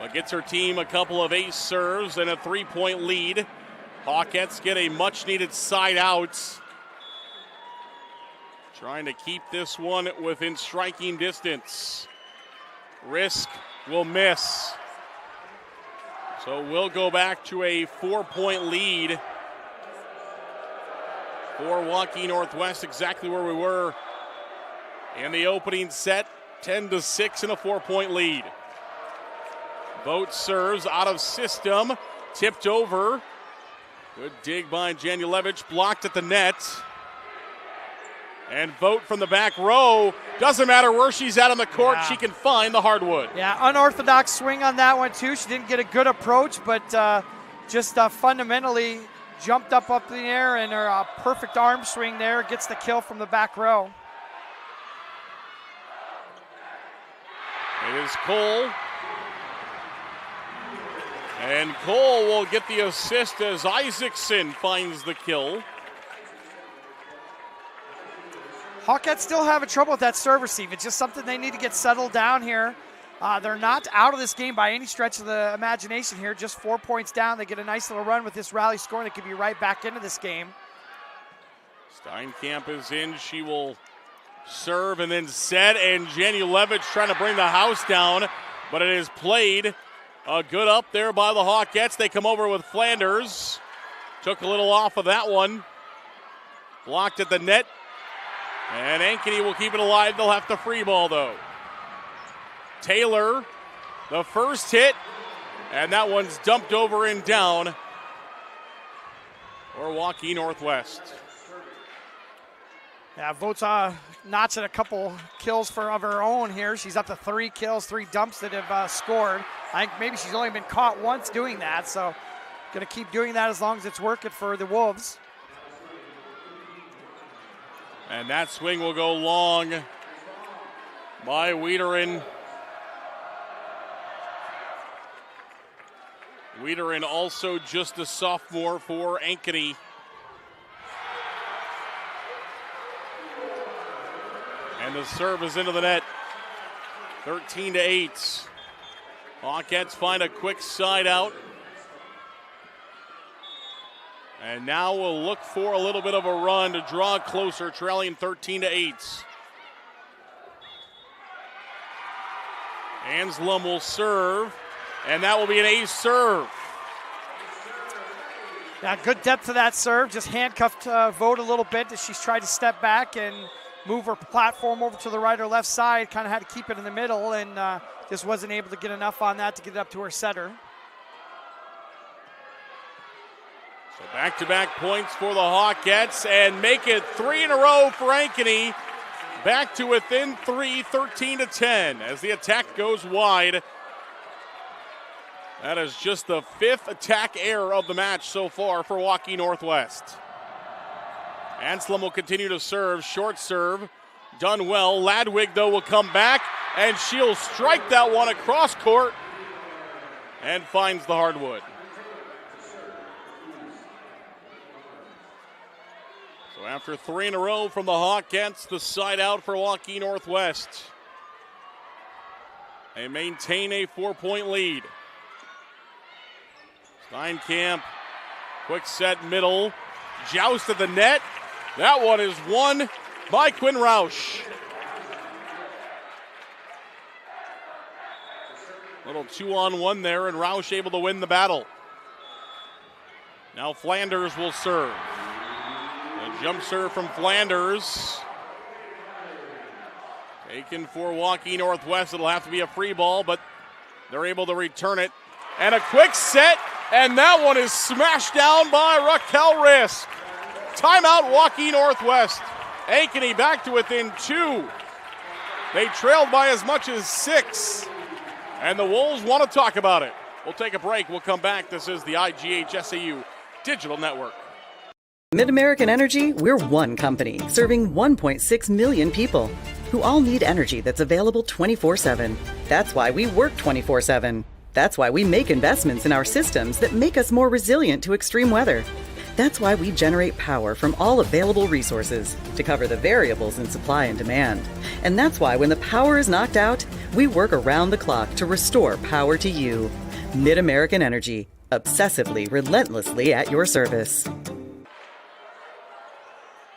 but gets her team a couple of ace serves and a 3-point lead. Hawkettes get a much-needed side out. Trying to keep this one within striking distance. Risk will miss. So we'll go back to a 4-point lead for Waukee Northwest, exactly where we were in the opening set, 10-6 and a 4-point lead. Vogt serves out of system, tipped over. Good dig by Janulevich, blocked at the net. And Vogt from the back row. Doesn't matter where she's at on the court, she can find the hardwood. Yeah, unorthodox swing on that one too. She didn't get a good approach, but just fundamentally jumped up in the air, and her perfect arm swing there gets the kill from the back row. It is Cole. And Cole will get the assist as Isaacson finds the kill. Hawkettes still having trouble with that serve receive. It's just something they need to get settled down here. They're not out of this game by any stretch of the imagination here. Just 4 points down. They get a nice little run with this rally score. They could be right back into this game. Steinkamp is in. She will serve and then set. And Janulevich trying to bring the house down, but it is played. Good up there by the Hawkettes. They come over with Flanders. Took a little off of that one. Blocked at the net. And Ankeny will keep it alive. They'll have to free ball, though. Taylor, the first hit. And that one's dumped over and down for Waukee Northwest. Yeah, Vogt's notching a couple kills of her own here. She's up to 3 kills, 3 dumps that have scored. I think maybe she's only been caught once doing that, so going to keep doing that as long as it's working for the Wolves. And that swing will go long by Wiederin. Wiederin also just a sophomore for Ankeny. And the serve is into the net. 13-8. Hawkettes find a quick side out. And now we'll look for a little bit of a run to draw closer, trailing 13-8. Anslem will serve, and that will be an ace serve. Yeah, good depth to that serve. Just handcuffed Vogt a little bit as she's tried to step back and move her platform over to the right or left side. Kind of had to keep it in the middle, and just wasn't able to get enough on that to get it up to her setter. So back-to-back points for the Hawkettes and make it 3 in a row for Ankeny. Back to within 3, 13-10 as the attack goes wide. That is just the 5th attack error of the match so far for Waukee Northwest. Anslem will continue to serve, short serve, done well. Ladwig, though, will come back, and she'll strike that one across court and finds the hardwood. So after 3 in a row from the Hawkettes, the side out for Waukee Northwest. They maintain a 4-point lead. Steinkamp, quick set middle, joust at the net. That one is won by Quinn Roush. Little 2-on-1 there, and Roush able to win the battle. Now Flanders will serve. A jump serve from Flanders. Taken for Waukee Northwest. It'll have to be a free ball, but they're able to return it. And a quick set, and that one is smashed down by Raquel Risk. Timeout, Waukee Northwest. Ankeny back to within 2. They trailed by as much as 6. And the Wolves want to talk about it. We'll take a break. We'll come back. This is the IGHSAU Digital Network. Mid-American Energy, we're one company serving 1.6 million people who all need energy that's available 24/7. That's why we work 24/7. That's why we make investments in our systems that make us more resilient to extreme weather. That's why we generate power from all available resources to cover the variables in supply and demand. And that's why when the power is knocked out, we work around the clock to restore power to you. Mid-American Energy, obsessively, relentlessly at your service.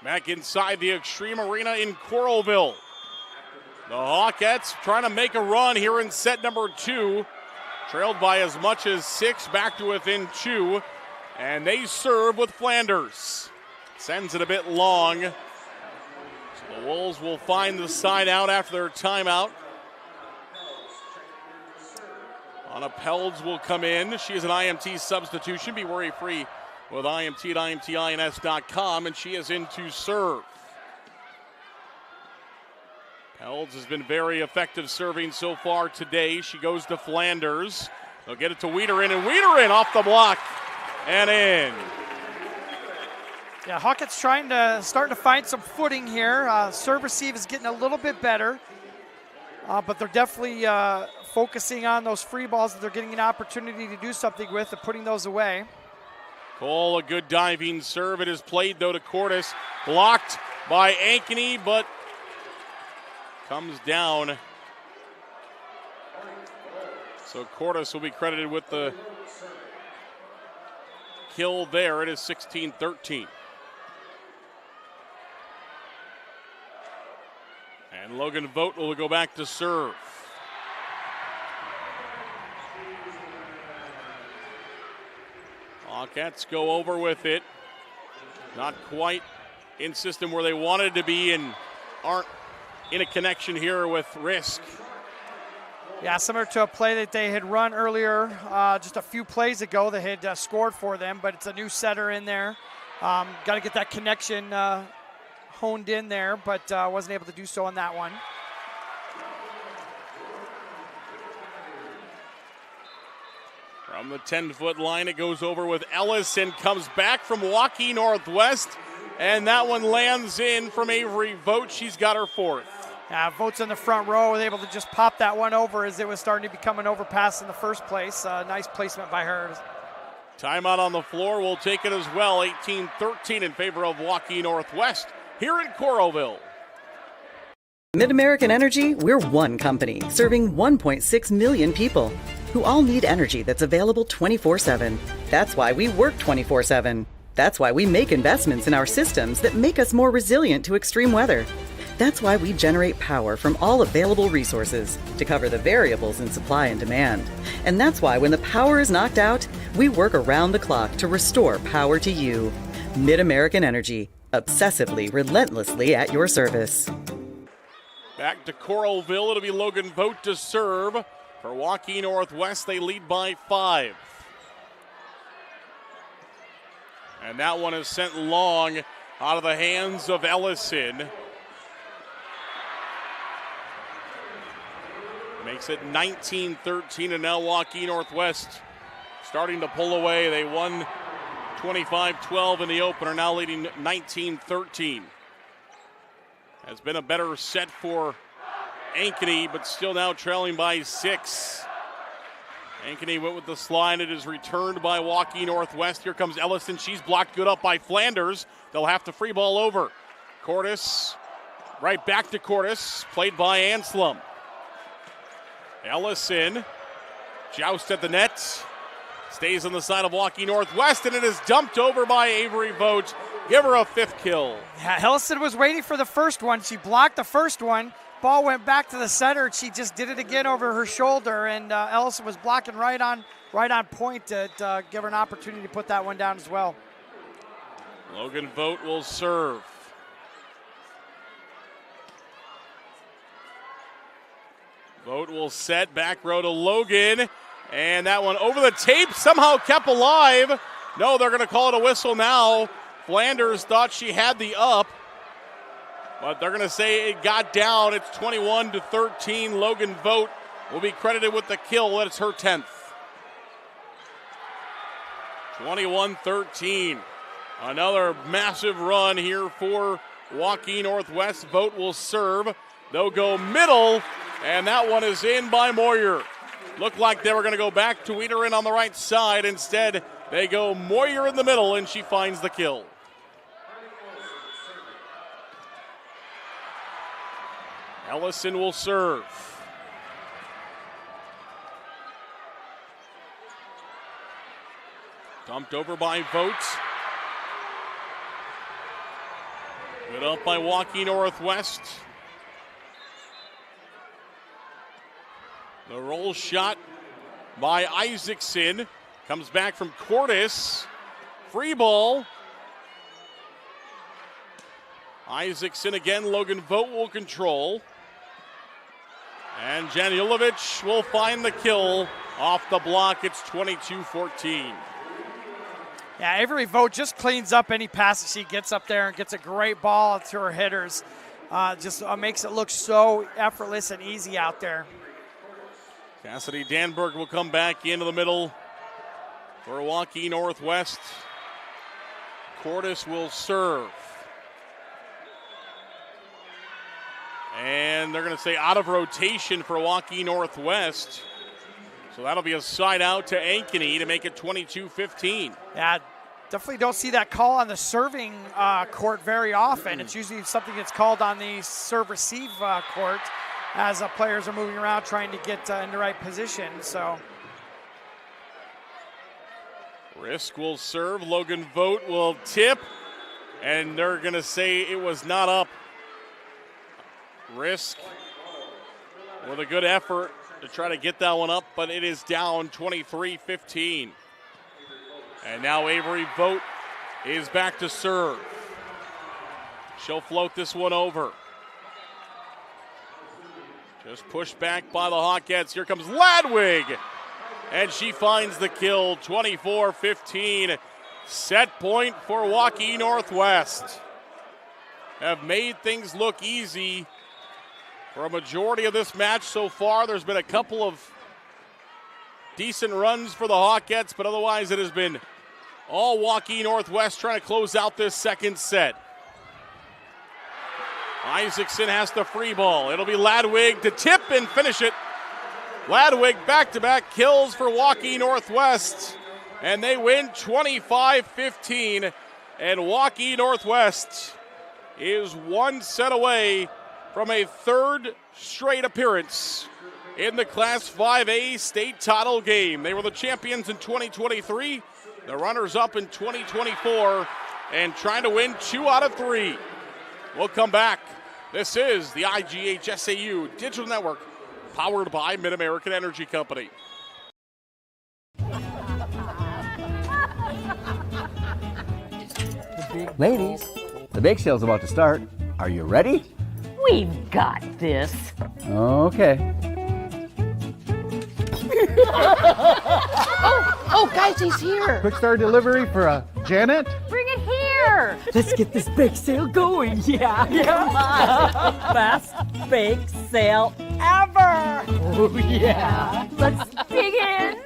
Back inside the Extreme Arena in Coralville. The Hawkettes trying to make a run here in set number 2. Trailed by as much as 6, back to within 2. And they serve with Flanders. Sends it a bit long. So the Wolves will find the side out after their timeout. Anna Pelds will come in. She is an IMT substitution. Be worry-free with IMT at IMTINS.com, and she is in to serve. Pelds has been very effective serving so far today. She goes to Flanders. They'll get it to Wiederin, and Wiederin off the block and in. Yeah, Hawkettes starting to find some footing here. Serve receive is getting a little bit better, but they're definitely focusing on those free balls that they're getting an opportunity to do something with and putting those away. Cole, a good diving serve. It is played, though, to Cordes. Blocked by Ankeny, but comes down. So Cordes will be credited with the kill there. It is 16-13. And Logan Vogt will go back to serve. Hawkettes go over with it. Not quite in system where they wanted to be and aren't in a connection here with Risk. Yeah, similar to a play that they had run earlier, just a few plays ago. They had scored for them, but it's a new setter in there. Got to get that connection honed in there, but wasn't able to do so on that one. From the 10-foot line, it goes over with Ellis and comes back from Waukee Northwest, and that one lands in from Avery Vogt. She's got her 4th. Yeah, Vogt's in the front row, was able to just pop that one over as it was starting to become an overpass in the first place. Nice placement by her. Timeout on the floor. We'll take it as well. 18-13 in favor of Waukee Northwest here in Coralville. Mid-American Energy, we're one company serving 1.6 million people who all need energy that's available 24/7. That's why we work 24/7. That's why we make investments in our systems that make us more resilient to extreme weather. That's why we generate power from all available resources to cover the variables in supply and demand. And that's why when the power is knocked out, we work around the clock to restore power to you. Mid-American Energy, obsessively, relentlessly at your service. Back to Coralville. It'll be Logan Vogt to serve. For Waukee Northwest, they lead by 5. And that one is sent long out of the hands of Ellison. Makes it 19-13, and now Waukee Northwest starting to pull away. They won 25-12 in the opener, now leading 19-13. Has been a better set for Ankeny, but still now trailing by 6. Ankeny went with the slide. It is returned by Waukee Northwest. Here comes Ellison. She's blocked good up by Flanders. They'll have to free ball over. Cordes, right back to Cordes, played by Anslem. Ellison, joust at the net, stays on the side of Waukee Northwest, and it is dumped over by Avery Vogt. Give her a 5th kill. Yeah, Ellison was waiting for the first one. She blocked the first one. Ball went back to the center, and she just did it again over her shoulder, and Ellison was blocking right on point to give her an opportunity to put that one down as well. Logan Vogt will serve. Vogt will set, back row to Logan, and that one over the tape, somehow kept alive. No, they're going to call it a whistle now. Flanders thought she had the up, but they're going to say it got down. It's 21-13. Logan Vogt will be credited with the kill. That's her 10th. 21-13. Another massive run here for Waukee Northwest. Vogt will serve. They'll go middle, and that one is in by Moyer. Looked like they were going to go back to Wiederin on the right side. Instead, They go Moyer in the middle, and she finds the kill. Ellison will serve. Dumped over by Vogt. Good up by Waukee Northwest. The roll shot by Isaacson. Comes back from Cordes. Free ball. Isaacson again. Logan Vogt will control. And Janilovic will find the kill off the block. It's 22-14. Yeah, Avery Vogt just cleans up any passes she gets up there and gets a great ball to her hitters. Just makes it look so effortless and easy out there. Cassidy Danberg will come back into the middle for Waukee Northwest. Cordes will serve. And they're going to say out of rotation for Waukee Northwest. So that'll be a side out to Ankeny to make it 22-15. Yeah, definitely don't see that call on the serving court very often. It's usually something that's called on the serve-receive court as players are moving around trying to get in the right position. So Risk will serve. Logan Vogt will tip. And they're going to say it was not up. Risk with a good effort to try to get that one up, but it is down 23-15. And now Avery Vogt is back to serve. She'll float this one over. Just pushed back by the Hawkettes. Here comes Ladwig, and she finds the kill. 24-15. Set point for Waukee Northwest. Have made things look easy for a majority of this match so far. There's been a couple of decent runs for the Hawkettes, but otherwise it has been all Waukee Northwest trying to close out this second set. Isaacson has the free ball. It'll be Ladwig to tip and finish it. Ladwig back-to-back kills for Waukee Northwest, and they win 25-15, and Waukee Northwest is one set away from a third straight appearance in the Class 5A state title game. They were the champions in 2023, the runners-up in 2024, and trying to win 2 out of 3. We'll come back. This is the IGHSAU Digital Network, powered by Mid-American Energy Company. Ladies, the bake sale's about to start. Are you ready? We've got this. Okay. Oh, guys, he's here. Quick start delivery for Janet. Bring it here. Let's get this bake sale going. Yeah, come on. Best bake sale ever. Oh, yeah. Let's dig in.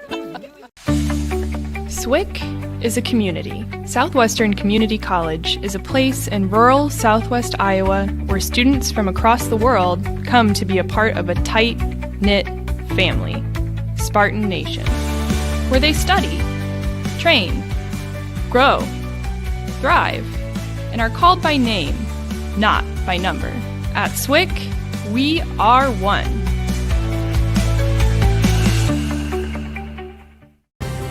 SWIC is a community. Southwestern Community College is a place in rural southwest Iowa where students from across the world come to be a part of a tight-knit family, Spartan Nation, where they study, train, grow, thrive, and are called by name, not by number. At SWIC, we are one.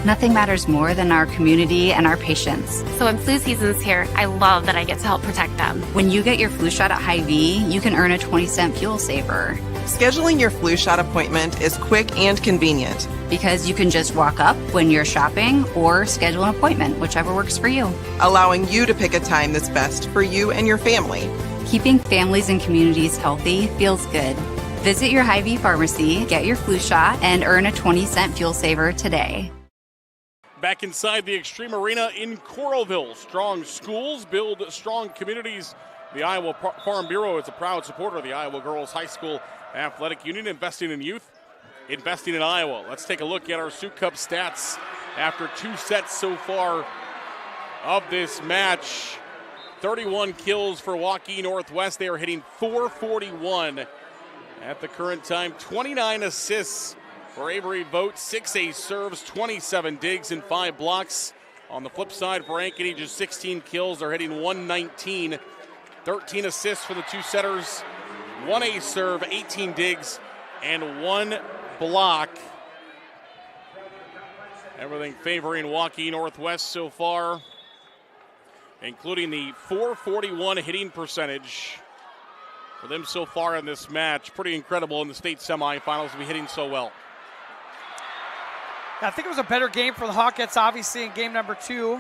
Nothing matters more than our community and our patients. So when flu season's here, I love that I get to help protect them. When you get your flu shot at Hy-Vee, you can earn a 20-cent fuel saver. Scheduling your flu shot appointment is quick and convenient. Because you can just walk up when you're shopping or schedule an appointment, whichever works for you. Allowing you to pick a time that's best for you and your family. Keeping families and communities healthy feels good. Visit your Hy-Vee pharmacy, get your flu shot, and earn a 20-cent fuel saver today. Back inside the Extreme Arena in Coralville. Strong schools build strong communities. The Iowa Farm Bureau is a proud supporter of the Iowa Girls High School Athletic Union, investing in youth, investing in Iowa. Let's take a look at our Sioux Cup stats after 2 sets so far of this match. 31 kills for Waukee Northwest. They are hitting .441 at the current time. 29 assists for Avery Vogt, 6 ace serves, 27 digs, and 5 blocks. On the flip side for Ankeny, just 16 kills. They're hitting 119. 13 assists for the two setters. 1 ace serve, 18 digs, and 1 block. Everything favoring Waukee Northwest so far, including the .441 hitting percentage for them so far in this match. Pretty incredible in the state semifinals to be hitting so well. I think it was a better game for the Hawkettes, obviously, in game number 2.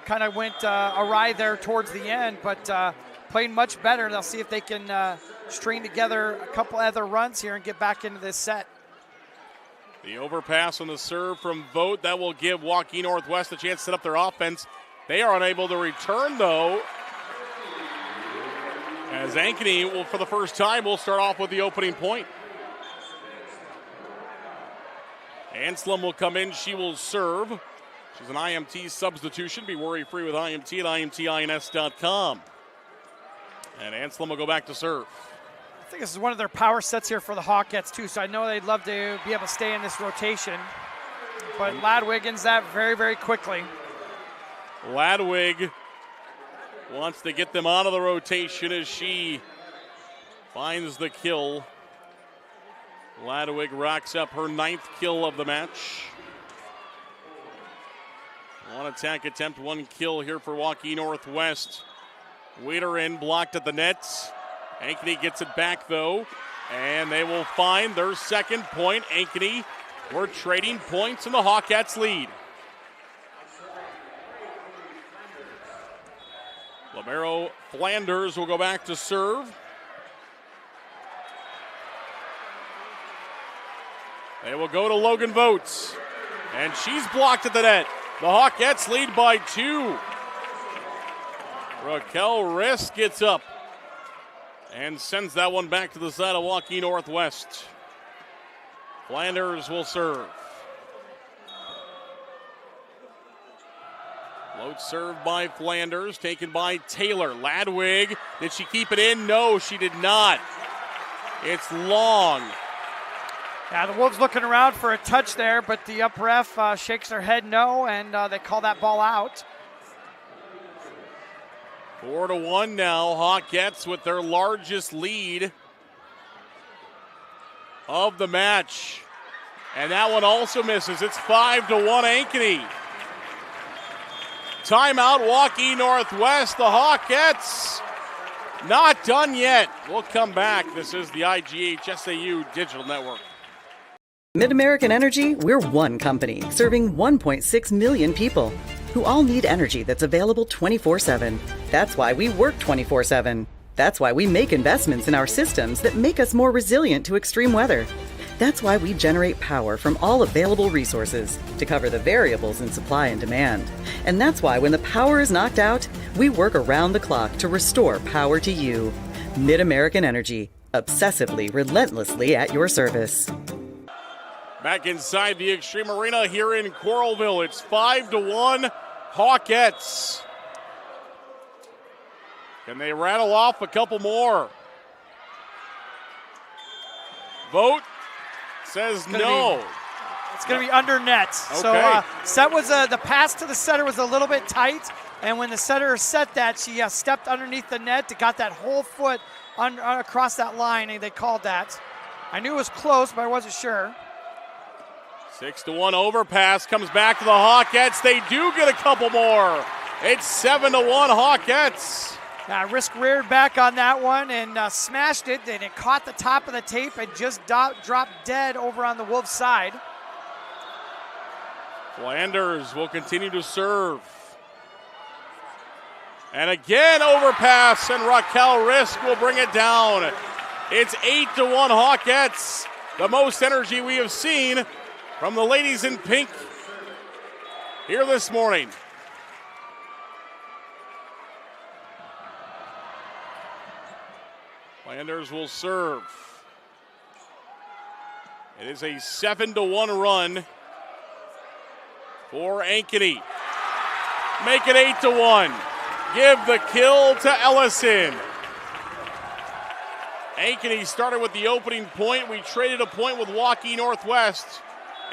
Kind of went awry there towards the end, but played much better. They'll see if they can string together a couple other runs here and get back into this set. The overpass on the serve from Vogt, that will give Waukee Northwest a chance to set up their offense. They are unable to return, though, as Ankeny will, for the first time, will start off with the opening point. Anslem will come in. She will serve. She's an IMT substitution. Be worry-free with IMT at IMTINS.com. And Anslem will go back to serve. I think this is one of their power sets here for the Hawkettes, too, so I know they'd love to be able to stay in this rotation. But Ladwig ends that very, very quickly. Ladwig wants to get them out of the rotation as she finds the kill. Ladwig racks up her 9th kill of the match. 1 attack attempt, 1 kill here for Waukee Northwest. Waiter in, blocked at the net. Ankeny gets it back, though, and they will find their 2nd point. Ankeny, we're trading points in the Hawkettes lead. Libero Flanders will go back to serve. They will go to Logan Votes, and she's blocked at the net. The Hawkettes lead by 2. Raquel Risk gets up and sends that one back to the side of Waukee Northwest. Flanders will serve. Float served by Flanders, taken by Taylor. Ladwig, did she keep it in? No, she did not. It's long. Yeah, the Wolves looking around for a touch there, but the up ref shakes their head no, and they call that ball out. 4-1 now. Hawkettes with their largest lead of the match. And that one also misses. It's 5-1 Ankeny. Timeout, Waukee Northwest. The Hawkettes not done yet. We'll come back. This is the IGHSAU Digital Network. Mid-American Energy, we're one company serving 1.6 million people who all need energy that's available 24/7. That's why we work 24/7. That's why we make investments in our systems that make us more resilient to extreme weather. That's why we generate power from all available resources to cover the variables in supply and demand. And that's why when the power is knocked out, we work around the clock to restore power to you. Mid-American Energy, obsessively, relentlessly at your service. Back inside the Extreme Arena here in Coralville. It's 5-1 Hawkettes. Can they rattle off a couple more? Vote says no. It's going to be under net. Okay. So set was the pass to the setter was a little bit tight, and when the setter set that, she stepped underneath the net, got that whole foot across that line, and they called that. I knew it was close, but I wasn't sure. 6-1 overpass comes back to the Hawkettes. They do get a couple more. It's 7-1 Hawkettes. Risk reared back on that one and smashed it, and it caught the top of the tape and just dropped dead over on the Wolves' side. Flanders will continue to serve. And again, overpass, and Raquel Risk will bring it down. It's 8-1 Hawkettes. The most energy we have seen from the ladies in pink here this morning. Flanders will serve. It is a 7-1 run for Ankeny. Make it 8-1. Give the kill to Ellison. Ankeny started with the opening point. We traded a point with Waukee Northwest.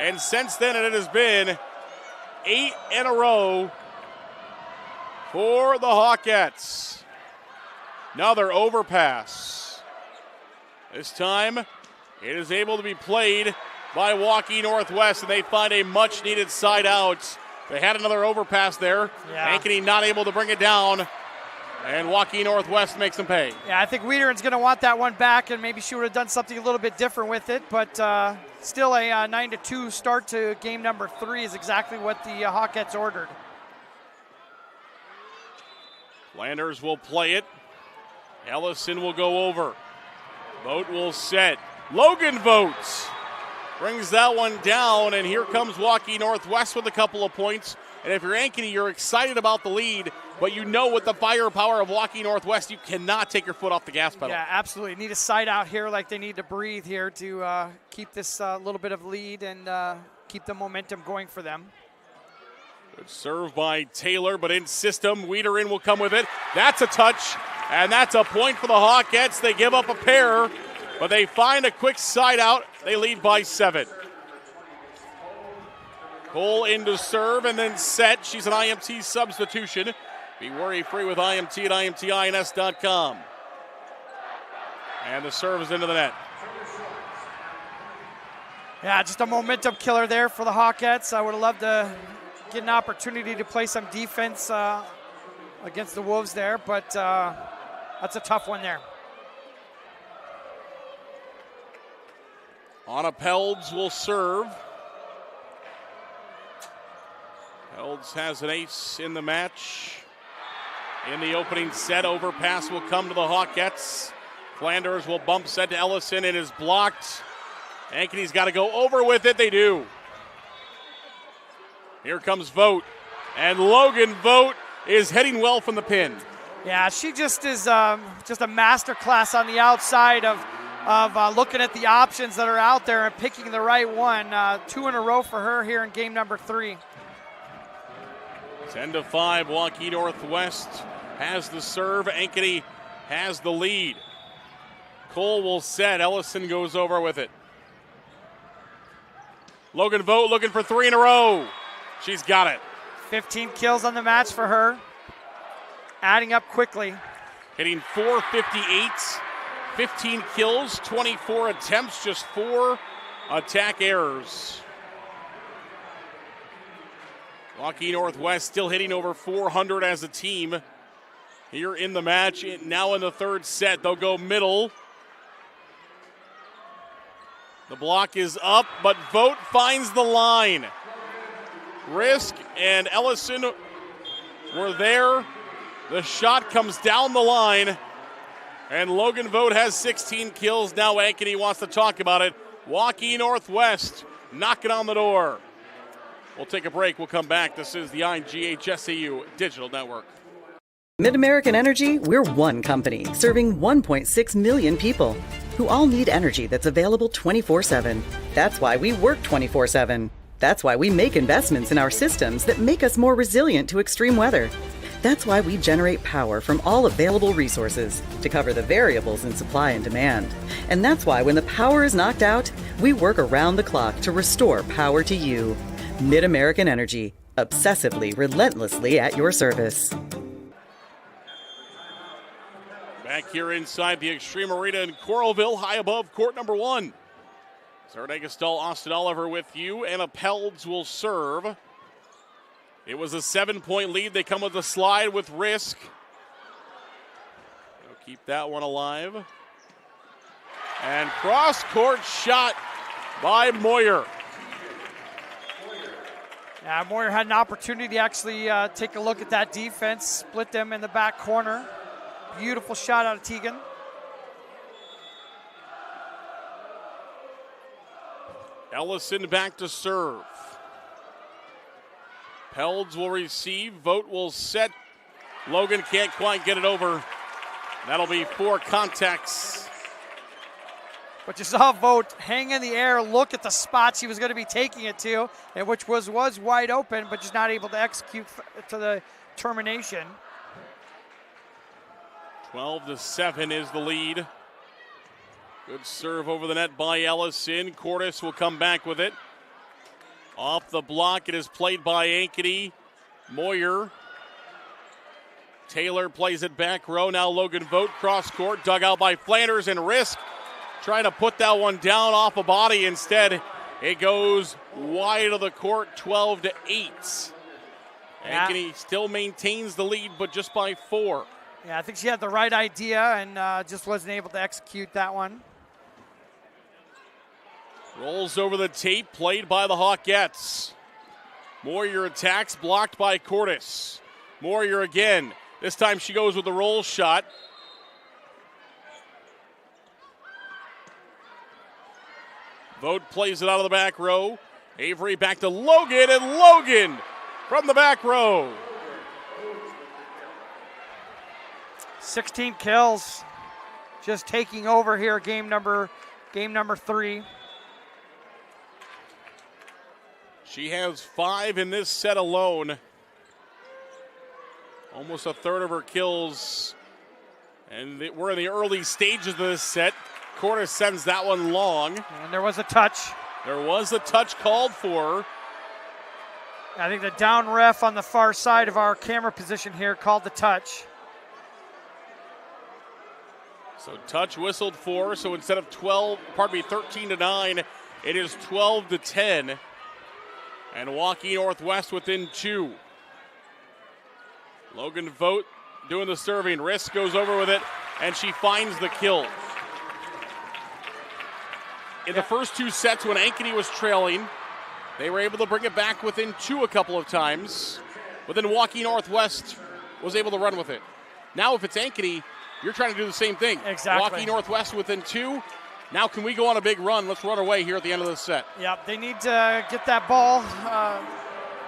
And since then, it has been 8 in a row for the Hawkettes. Another overpass. This time, it is able to be played by Waukee Northwest, and they find a much-needed side out. They had another overpass there. Yeah. Ankeny not able to bring it down, and Waukee Northwest makes them pay. Yeah, I think Wiederin's going to want that one back, and maybe she would have done something a little bit different with it, but still a 9-2 start to game number 3 is exactly what the Hawkettes ordered. Flanders will play it. Ellison will go over. Vogt will set. Logan Vogt brings that one down, and here comes Waukee Northwest with a couple of points. And if you're Ankeny, you're excited about the lead, but you know with the firepower of Waukee Northwest, you cannot take your foot off the gas pedal. Yeah, absolutely. Need a side out here like they need to breathe here to keep this little bit of lead and keep the momentum going for them. Good serve by Taylor, but in system, Wiederin will come with it. That's a touch, and that's a point for the Hawkettes. They give up a pair, but they find a quick side out. They lead by 7. Cole into serve and then set. She's an IMT substitution. Be worry-free with IMT at IMTINS.com. And the serve is into the net. Yeah, just a momentum killer there for the Hawkettes. I would have loved to get an opportunity to play some defense against the Wolves there, but that's a tough one there. Anna Pelds will serve. Pelds has an ace in the match. In the opening set, overpass will come to the Hawkettes. Flanders will bump set to Ellison. It is blocked. Ankeny's got to go over with it. They do. Here comes Vogt. And Logan Vogt is hitting well from the pin. Yeah, she just is just a master class on the outside of looking at the options that are out there and picking the right one. 2 in a row for her here in game number 3. 10-5, Waukee Northwest has the serve. Ankeny has the lead. Cole will set. Ellison goes over with it. Logan Vogt looking for 3 in a row. She's got it. 15 kills on the match for her. Adding up quickly. Hitting .458, 15 kills, 24 attempts, just 4 attack errors. Waukee Northwest still hitting over .400 as a team here in the match. Now in the third set, they'll go middle. The block is up, but Vogt finds the line. Risk and Ellison were there. The shot comes down the line, and Logan Vogt has 16 kills. Now Ankeny wants to talk about it. Waukee Northwest knocking on the door. We'll take a break. We'll come back. This is the IGHSAU Digital Network. Mid-American Energy, we're one company serving 1.6 million people who all need energy that's available 24/7. That's why we work 24/7. That's why we make investments in our systems that make us more resilient to extreme weather. That's why we generate power from all available resources to cover the variables in supply and demand. And that's why when the power is knocked out, we work around the clock to restore power to you. Mid-American Energy, obsessively, relentlessly at your service. Back here inside the Extreme Arena in Coralville, high above court number 1. Sarah Gastal, Austin Oliver with you. Anna Pelds will serve. It was a 7-point lead. They come with a slide with Risk. They'll keep that one alive. And cross-court shot by Moyer. Yeah, Moyer had an opportunity to actually take a look at that defense, split them in the back corner. Beautiful shot out of Tegan. Ellison back to serve. Pelds will receive. Vogt will set. Logan can't quite get it over. That'll be 4 contacts. But you saw Vogt hang in the air, look at the spots he was going to be taking it to, and which was wide open, but just not able to execute to the termination. 12-7 is the lead. Good serve over the net by Ellison. Cordes will come back with it. Off the block, it is played by Ankeny. Moyer Taylor plays it back row. Now Logan Vogt, cross court, dug out by Flanders and Risk. Trying to put that one down off a body. Instead, it goes wide of the court, 12-8. Ankeny still maintains the lead, but just by 4. Yeah, I think she had the right idea and just wasn't able to execute that one. Rolls over the tape, played by the Hawkettes. Moyer attacks, blocked by Cordes. Moyer again. This time she goes with the roll shot. Vogt plays it out of the back row. Avery back to Logan, and Logan from the back row. 16 kills, just taking over here. Game number 3. She has 5 in this set alone. Almost a third of her kills. And we're in the early stages of this set. Cordes sends that one long. And there was a touch. There was a touch called for. I think the down ref on the far side of our camera position here called the touch. So touch whistled for. So instead of 13-9, it is 12-10. And Waukee Northwest within 2. Logan Vogt doing the serving. Risk goes over with it, and she finds the kill. In the first 2 sets, when Ankeny was trailing, they were able to bring it back within 2 a couple of times. But then Waukee Northwest was able to run with it. Now if it's Ankeny, you're trying to do the same thing. Exactly. Waukee Northwest within 2. Now can we go on a big run? Let's run away here at the end of the set. Yep, they need to get that ball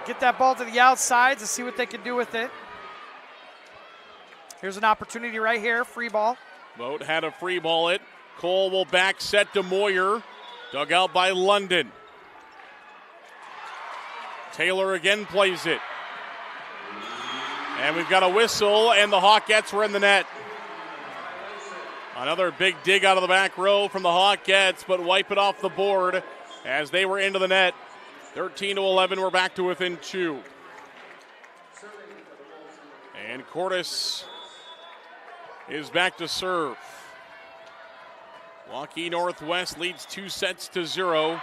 to the outside to see what they can do with it. Here's an opportunity right here, free ball. Vogt had a free ball it. Cole will back set to Moyer. Dug out by London. Taylor again plays it. And we've got a whistle, and the Hawkettes were in the net. Another big dig out of the back row from the Hawkettes, but wipe it off the board as they were into the net. 13-11, we're back to within 2. And Cordes is back to serve. Waukee Northwest leads 2-0.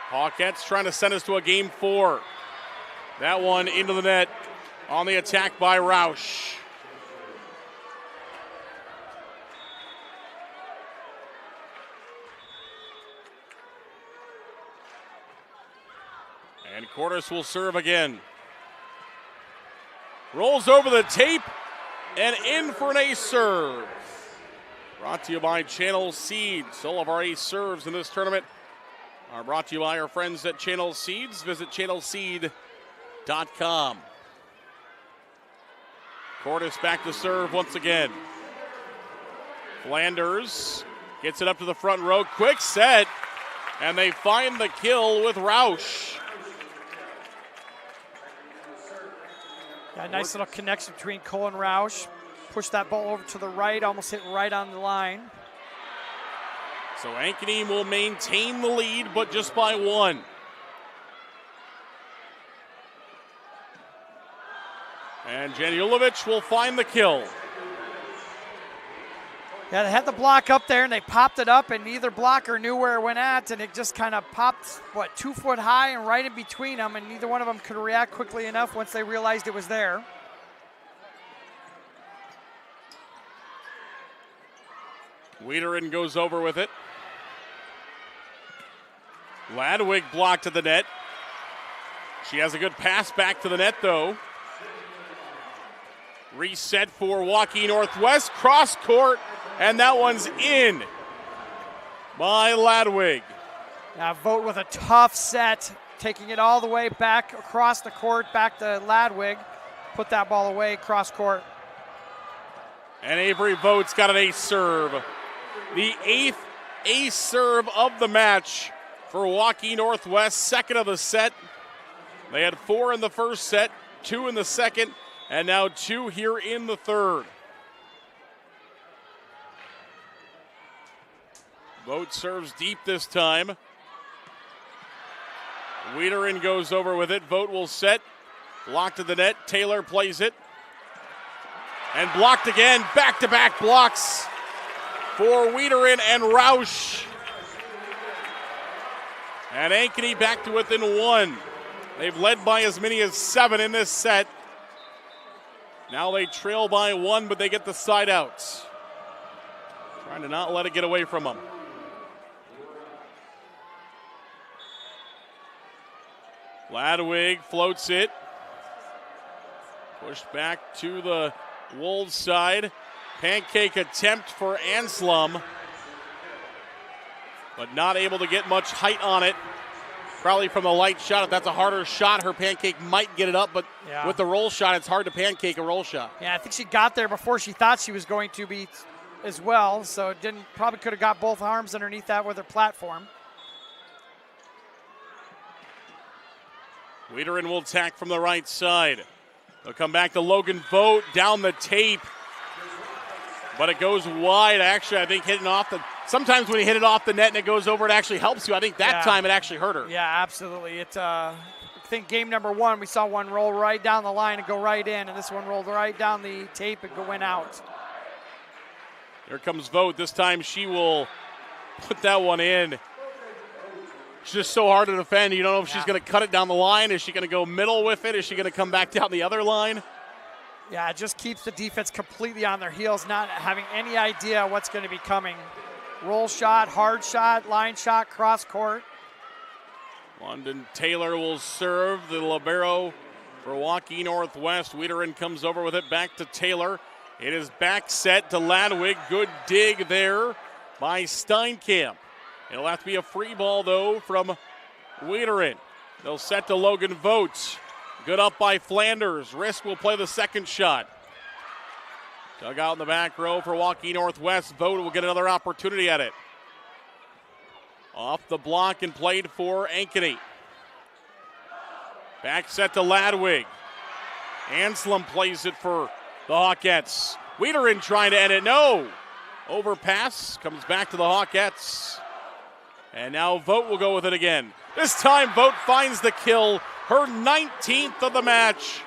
Hawkettes trying to send us to a game 4. That one into the net on the attack by Roush. And Cordes will serve again. Rolls over the tape and in for an ace serve. Brought to you by Channel Seeds. All of our ace serves in this tournament are brought to you by our friends at Channel Seeds. Visit channelseed.com. Cordes back to serve once again. Flanders gets it up to the front row. Quick set. And they find the kill with Roush. Yeah, nice little connection between Cole and Roush. Push that ball over to the right, almost hit right on the line. So Ankeny will maintain the lead, but just by 1. And Janulovic will find the kill. Yeah, they had the block up there, and they popped it up, and neither blocker knew where it went at, and it just kind of popped, 2 foot high and right in between them, and neither one of them could react quickly enough once they realized it was there. Wiederin goes over with it. Ladwig blocked to the net. She has a good pass back to the net, though. Reset for Waukee Northwest. Cross court, and that one's in by Ladwig. Now Vogt with a tough set, taking it all the way back across the court, back to Ladwig. Put that ball away, cross court. And Avery Vogt's got an ace serve. The 8th ace serve of the match for Waukee Northwest, second of the set. They had 4 in the first set, 2 in the second, and now 2 here in the third. Vogt serves deep this time. Wiederin goes over with it. Vogt will set. Blocked to the net. Taylor plays it. And blocked again. Back-to-back blocks for Wiederin and Roush. And Ankeny back to within 1. They've led by as many as 7 in this set. Now they trail by 1, but they get the side outs. Trying to not let it get away from them. Ladwig floats it. Pushed back to the Wolves side. Pancake attempt for Anslum, but not able to get much height on it. Probably from the light shot. If that's a harder shot, her Pancake might get it up, but with the roll shot, it's hard to pancake a roll shot. Yeah, I think she got there before she thought she was going to be as well, so probably could have got both arms underneath that with her platform. Wiederin will attack from the right side. They'll come back to Logan Vogt down the tape, but it goes wide. Actually, I think hitting off the. Sometimes when you hit it off the net and it goes over, it actually helps you. I think that time it actually hurt her. Yeah, absolutely. I think game number 1, we saw one roll right down the line and go right in, and this one rolled right down the tape and went out. Here comes Vogt. This time she will put that one in. It's just so hard to defend. You don't know if she's going to cut it down the line. Is she going to go middle with it? Is she going to come back down the other line? Yeah, it just keeps the defense completely on their heels, not having any idea what's going to be coming. Roll shot, hard shot, line shot, cross court. London Taylor will serve the libero for Waukee Northwest. Wiederin comes over with it back to Taylor. It is back set to Ladwig. Good dig there by Steinkamp. It'll have to be a free ball, though, from Wiederin. They'll set to Logan Vogt. Good up by Flanders. Risk will play the second shot. Dug out in the back row for Waukee Northwest. Vogt will get another opportunity at it. Off the block and played for Ankeny. Back set to Ladwig. Anslum plays it for the Hawkettes. Wiederin trying to end it. No. Overpass. Comes back to the Hawkettes. And now Vogt will go with it again. This time Vogt finds the kill. Her 19th of the match.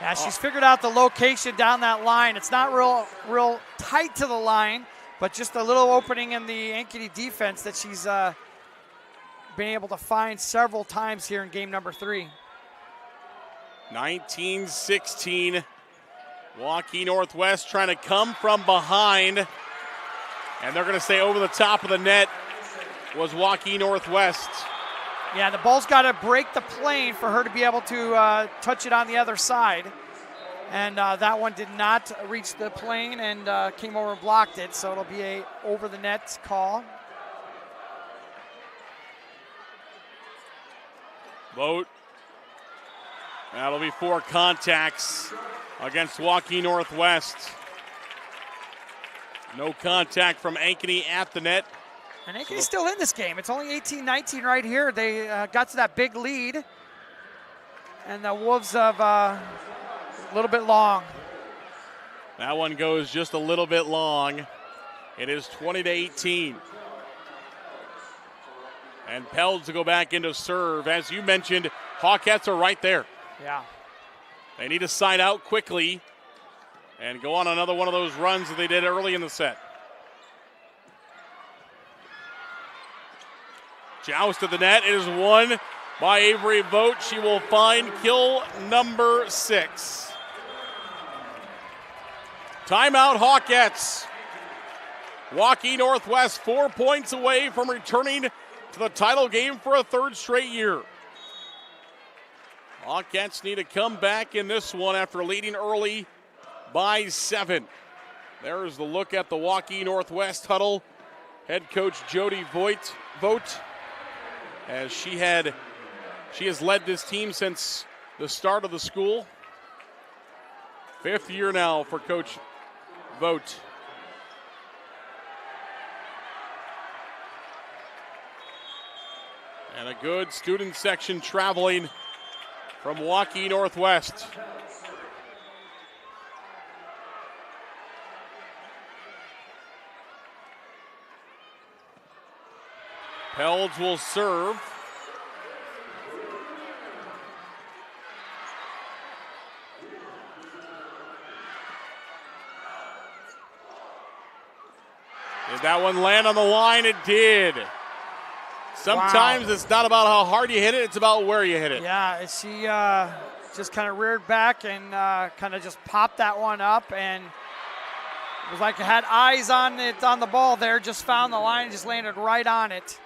Yeah, she's figured out the location down that line. It's not real tight to the line, but just a little opening in the Ankeny defense that she's been able to find several times here in game number 3. 19-16. Waukee Northwest trying to come from behind. And they're going to say over the top of the net was Waukee Northwest. Yeah, the ball's got to break the plane for her to be able to touch it on the other side. And that one did not reach the plane and came over and blocked it. So it'll be a over the net call. Vogt. That'll be 4 contacts against Waukee Northwest. No contact from Ankeny at the net. And Ankeny's still in this game. It's only 18-19 right here. They got to that big lead. And the Wolves have a little bit long. That one goes just a little bit long. It is 20-18. And Pelds to go back into serve. As you mentioned, Hawkettes are right there. Yeah. They need to side out quickly and go on another one of those runs that they did early in the set. Joust to the net. It is won by Avery Vogt. She will find kill number 6. Timeout, Hawkettes. Waukee Northwest 4 points away from returning to the title game for a 3rd straight year. Hawkettes need to come back in this one after leading early by 7. There's the look at the Waukee Northwest huddle. Head coach Jody Vogt, as she has led this team since the start of the school. 5th year now for Coach Vogt. And a good student section traveling from Waukee Northwest. Pelds will serve. Did that one land on the line? It did. Sometimes it's not about how hard you hit it, it's about where you hit it. Yeah, she just kind of reared back and kind of just popped that one up, and it was like it had eyes on it on the ball there, just found the line, just landed right on it.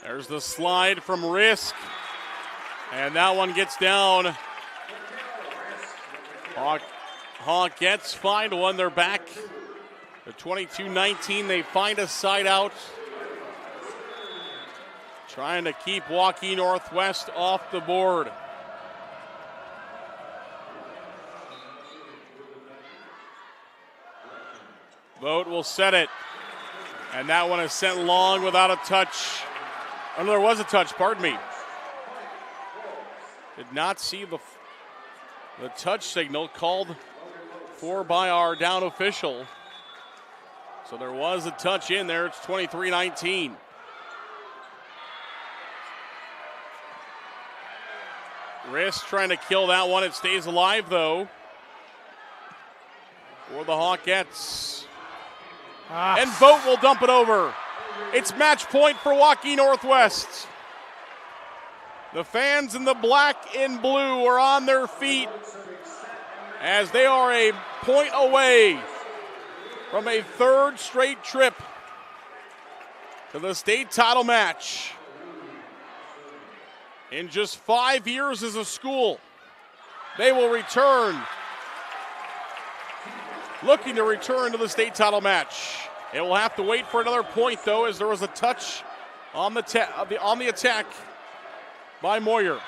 There's the slide from Risk, and that one gets down. Hawkettes find one, they're back. The 22-19, they find a side out. Trying to keep Waukee Northwest off the board. Vogt will set it. And that one is sent long without a touch. Oh, no, there was a touch, pardon me. Did not see the touch signal called for by our down official. So there was a touch in there. It's 23-19. Risk trying to kill that one. It stays alive, though, for the Hawkettes. And Vogt will dump it over. It's match point for Waukee Northwest. The fans in the black and blue are on their feet as they are a point away from a third straight trip to the state title match. In just 5 years as a school, they will return, looking to return to the state title match. It will have to wait for another point, though, as there was a touch on the attack by Moyer.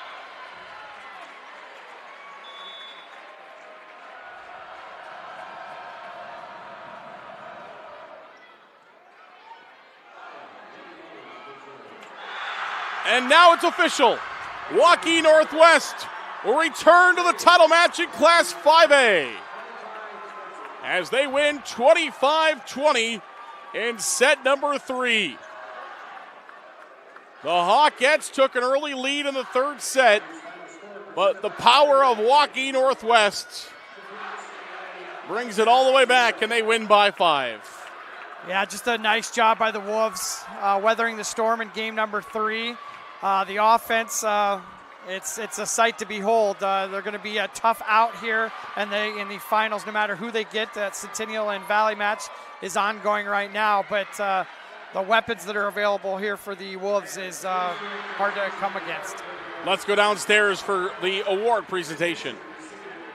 And now it's official. Waukee Northwest will return to the title match in Class 5A as they win 25-20 in set number 3. The Hawkettes took an early lead in the third set, but the power of Waukee Northwest brings it all the way back, and they win by 5. Yeah, just a nice job by the Wolves, weathering the storm in game number 3. The offense, it's a sight to behold. They're going to be a tough out here, and in the finals, no matter who they get. That Centennial and Valley match is ongoing right now, but the weapons that are available here for the Wolves is hard to come against. Let's go downstairs for the award presentation.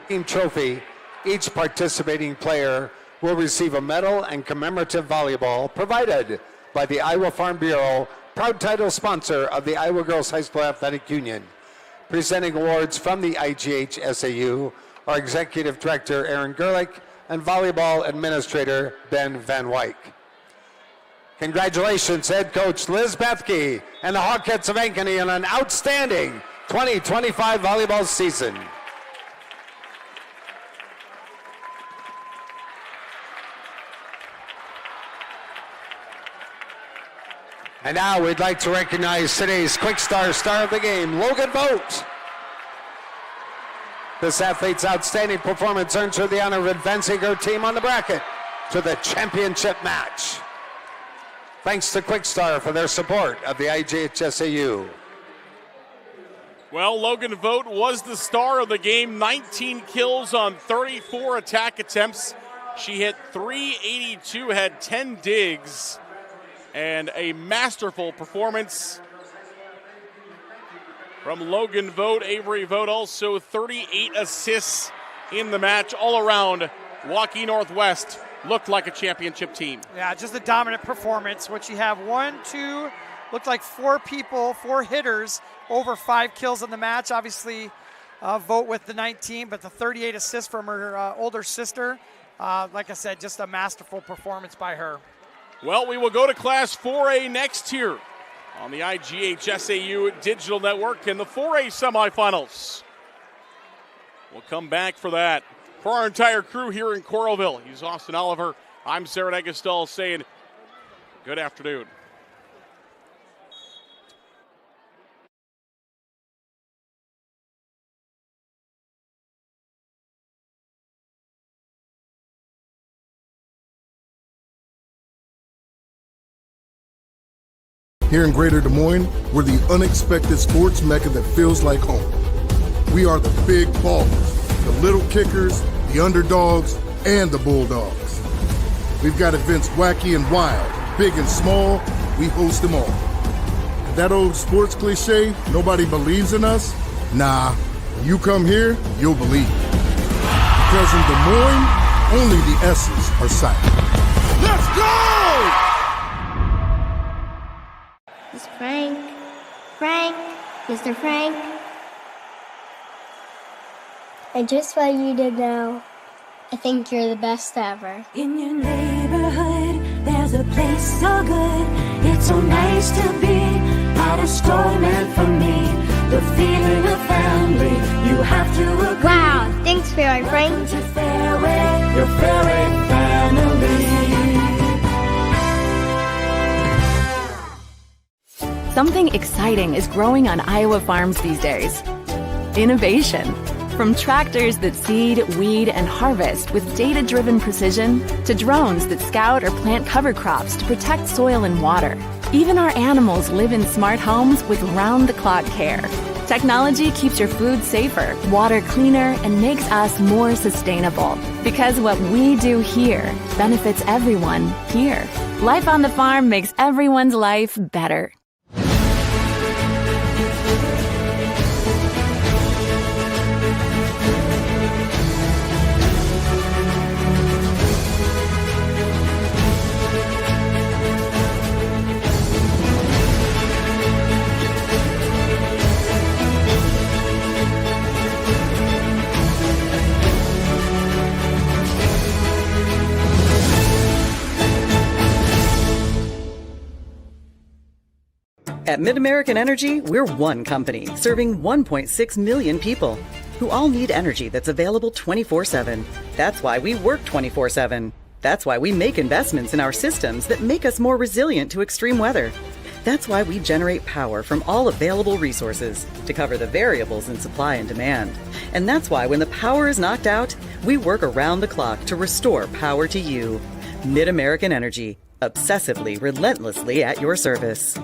Team trophy. Each participating player will receive a medal and commemorative volleyball provided by the Iowa Farm Bureau, proud title sponsor of the Iowa Girls High School Athletic Union. Presenting awards from the IGHSAU, our Executive Director, Aaron Gerlich, and Volleyball Administrator, Ben Van Wyk. Congratulations, Head Coach Liz Bethke and the Hawkettes of Ankeny on an outstanding 2025 volleyball season. And now we'd like to recognize today's Quick Star star of the game, Logan Vogt. This athlete's outstanding performance earns her the honor of advancing her team on the bracket to the championship match. Thanks to Quick Star for their support of the IGHSAU. Well, Logan Vogt was the star of the game, 19 kills on 34 attack attempts. She hit .382, had 10 digs. And a masterful performance from Logan Vogt. Avery Vogt also 38 assists in the match. All around, Waukee Northwest looked like a championship team. Yeah, just a dominant performance. What you have, 1, 2, looked like 4 people, 4 hitters, over 5 kills in the match. Obviously, Vogt with the 19, but the 38 assists from her older sister. Like I said, just a masterful performance by her. Well, we will go to Class 4A next here on the IGHSAU Digital Network in the 4A semifinals. We'll come back for that. For our entire crew here in Coralville, he's Austin Oliver. I'm Sarah Negastal saying good afternoon. Here in Greater Des Moines, we're the unexpected sports mecca that feels like home. We are the big ballers, the little kickers, the underdogs, and the bulldogs. We've got events wacky and wild, big and small, we host them all. And that old sports cliche, nobody believes in us? Nah, when you come here, you'll believe. Because in Des Moines, only the S's are silent. Let's go! It's Frank. Frank, Mr. Frank. And just what you did now, I think you're the best ever. In your neighborhood, there's a place so good. It's so nice to be at a store meant for me. The feeling of family, you have to agree. Wow, thanks, Fairway Frank. Welcome to Fairway, your Fairway family. Something exciting is growing on Iowa farms these days. Innovation. From tractors that seed, weed, and harvest with data-driven precision to drones that scout or plant cover crops to protect soil and water. Even our animals live in smart homes with round-the-clock care. Technology keeps your food safer, water cleaner, and makes us more sustainable. Because what we do here benefits everyone here. Life on the farm makes everyone's life better. At Mid-American Energy, we're one company serving 1.6 million people who all need energy that's available 24/7. That's why we work 24/7. That's why we make investments in our systems that make us more resilient to extreme weather. That's why we generate power from all available resources to cover the variables in supply and demand. And that's why when the power is knocked out, we work around the clock to restore power to you. Mid-American Energy, obsessively, relentlessly at your service.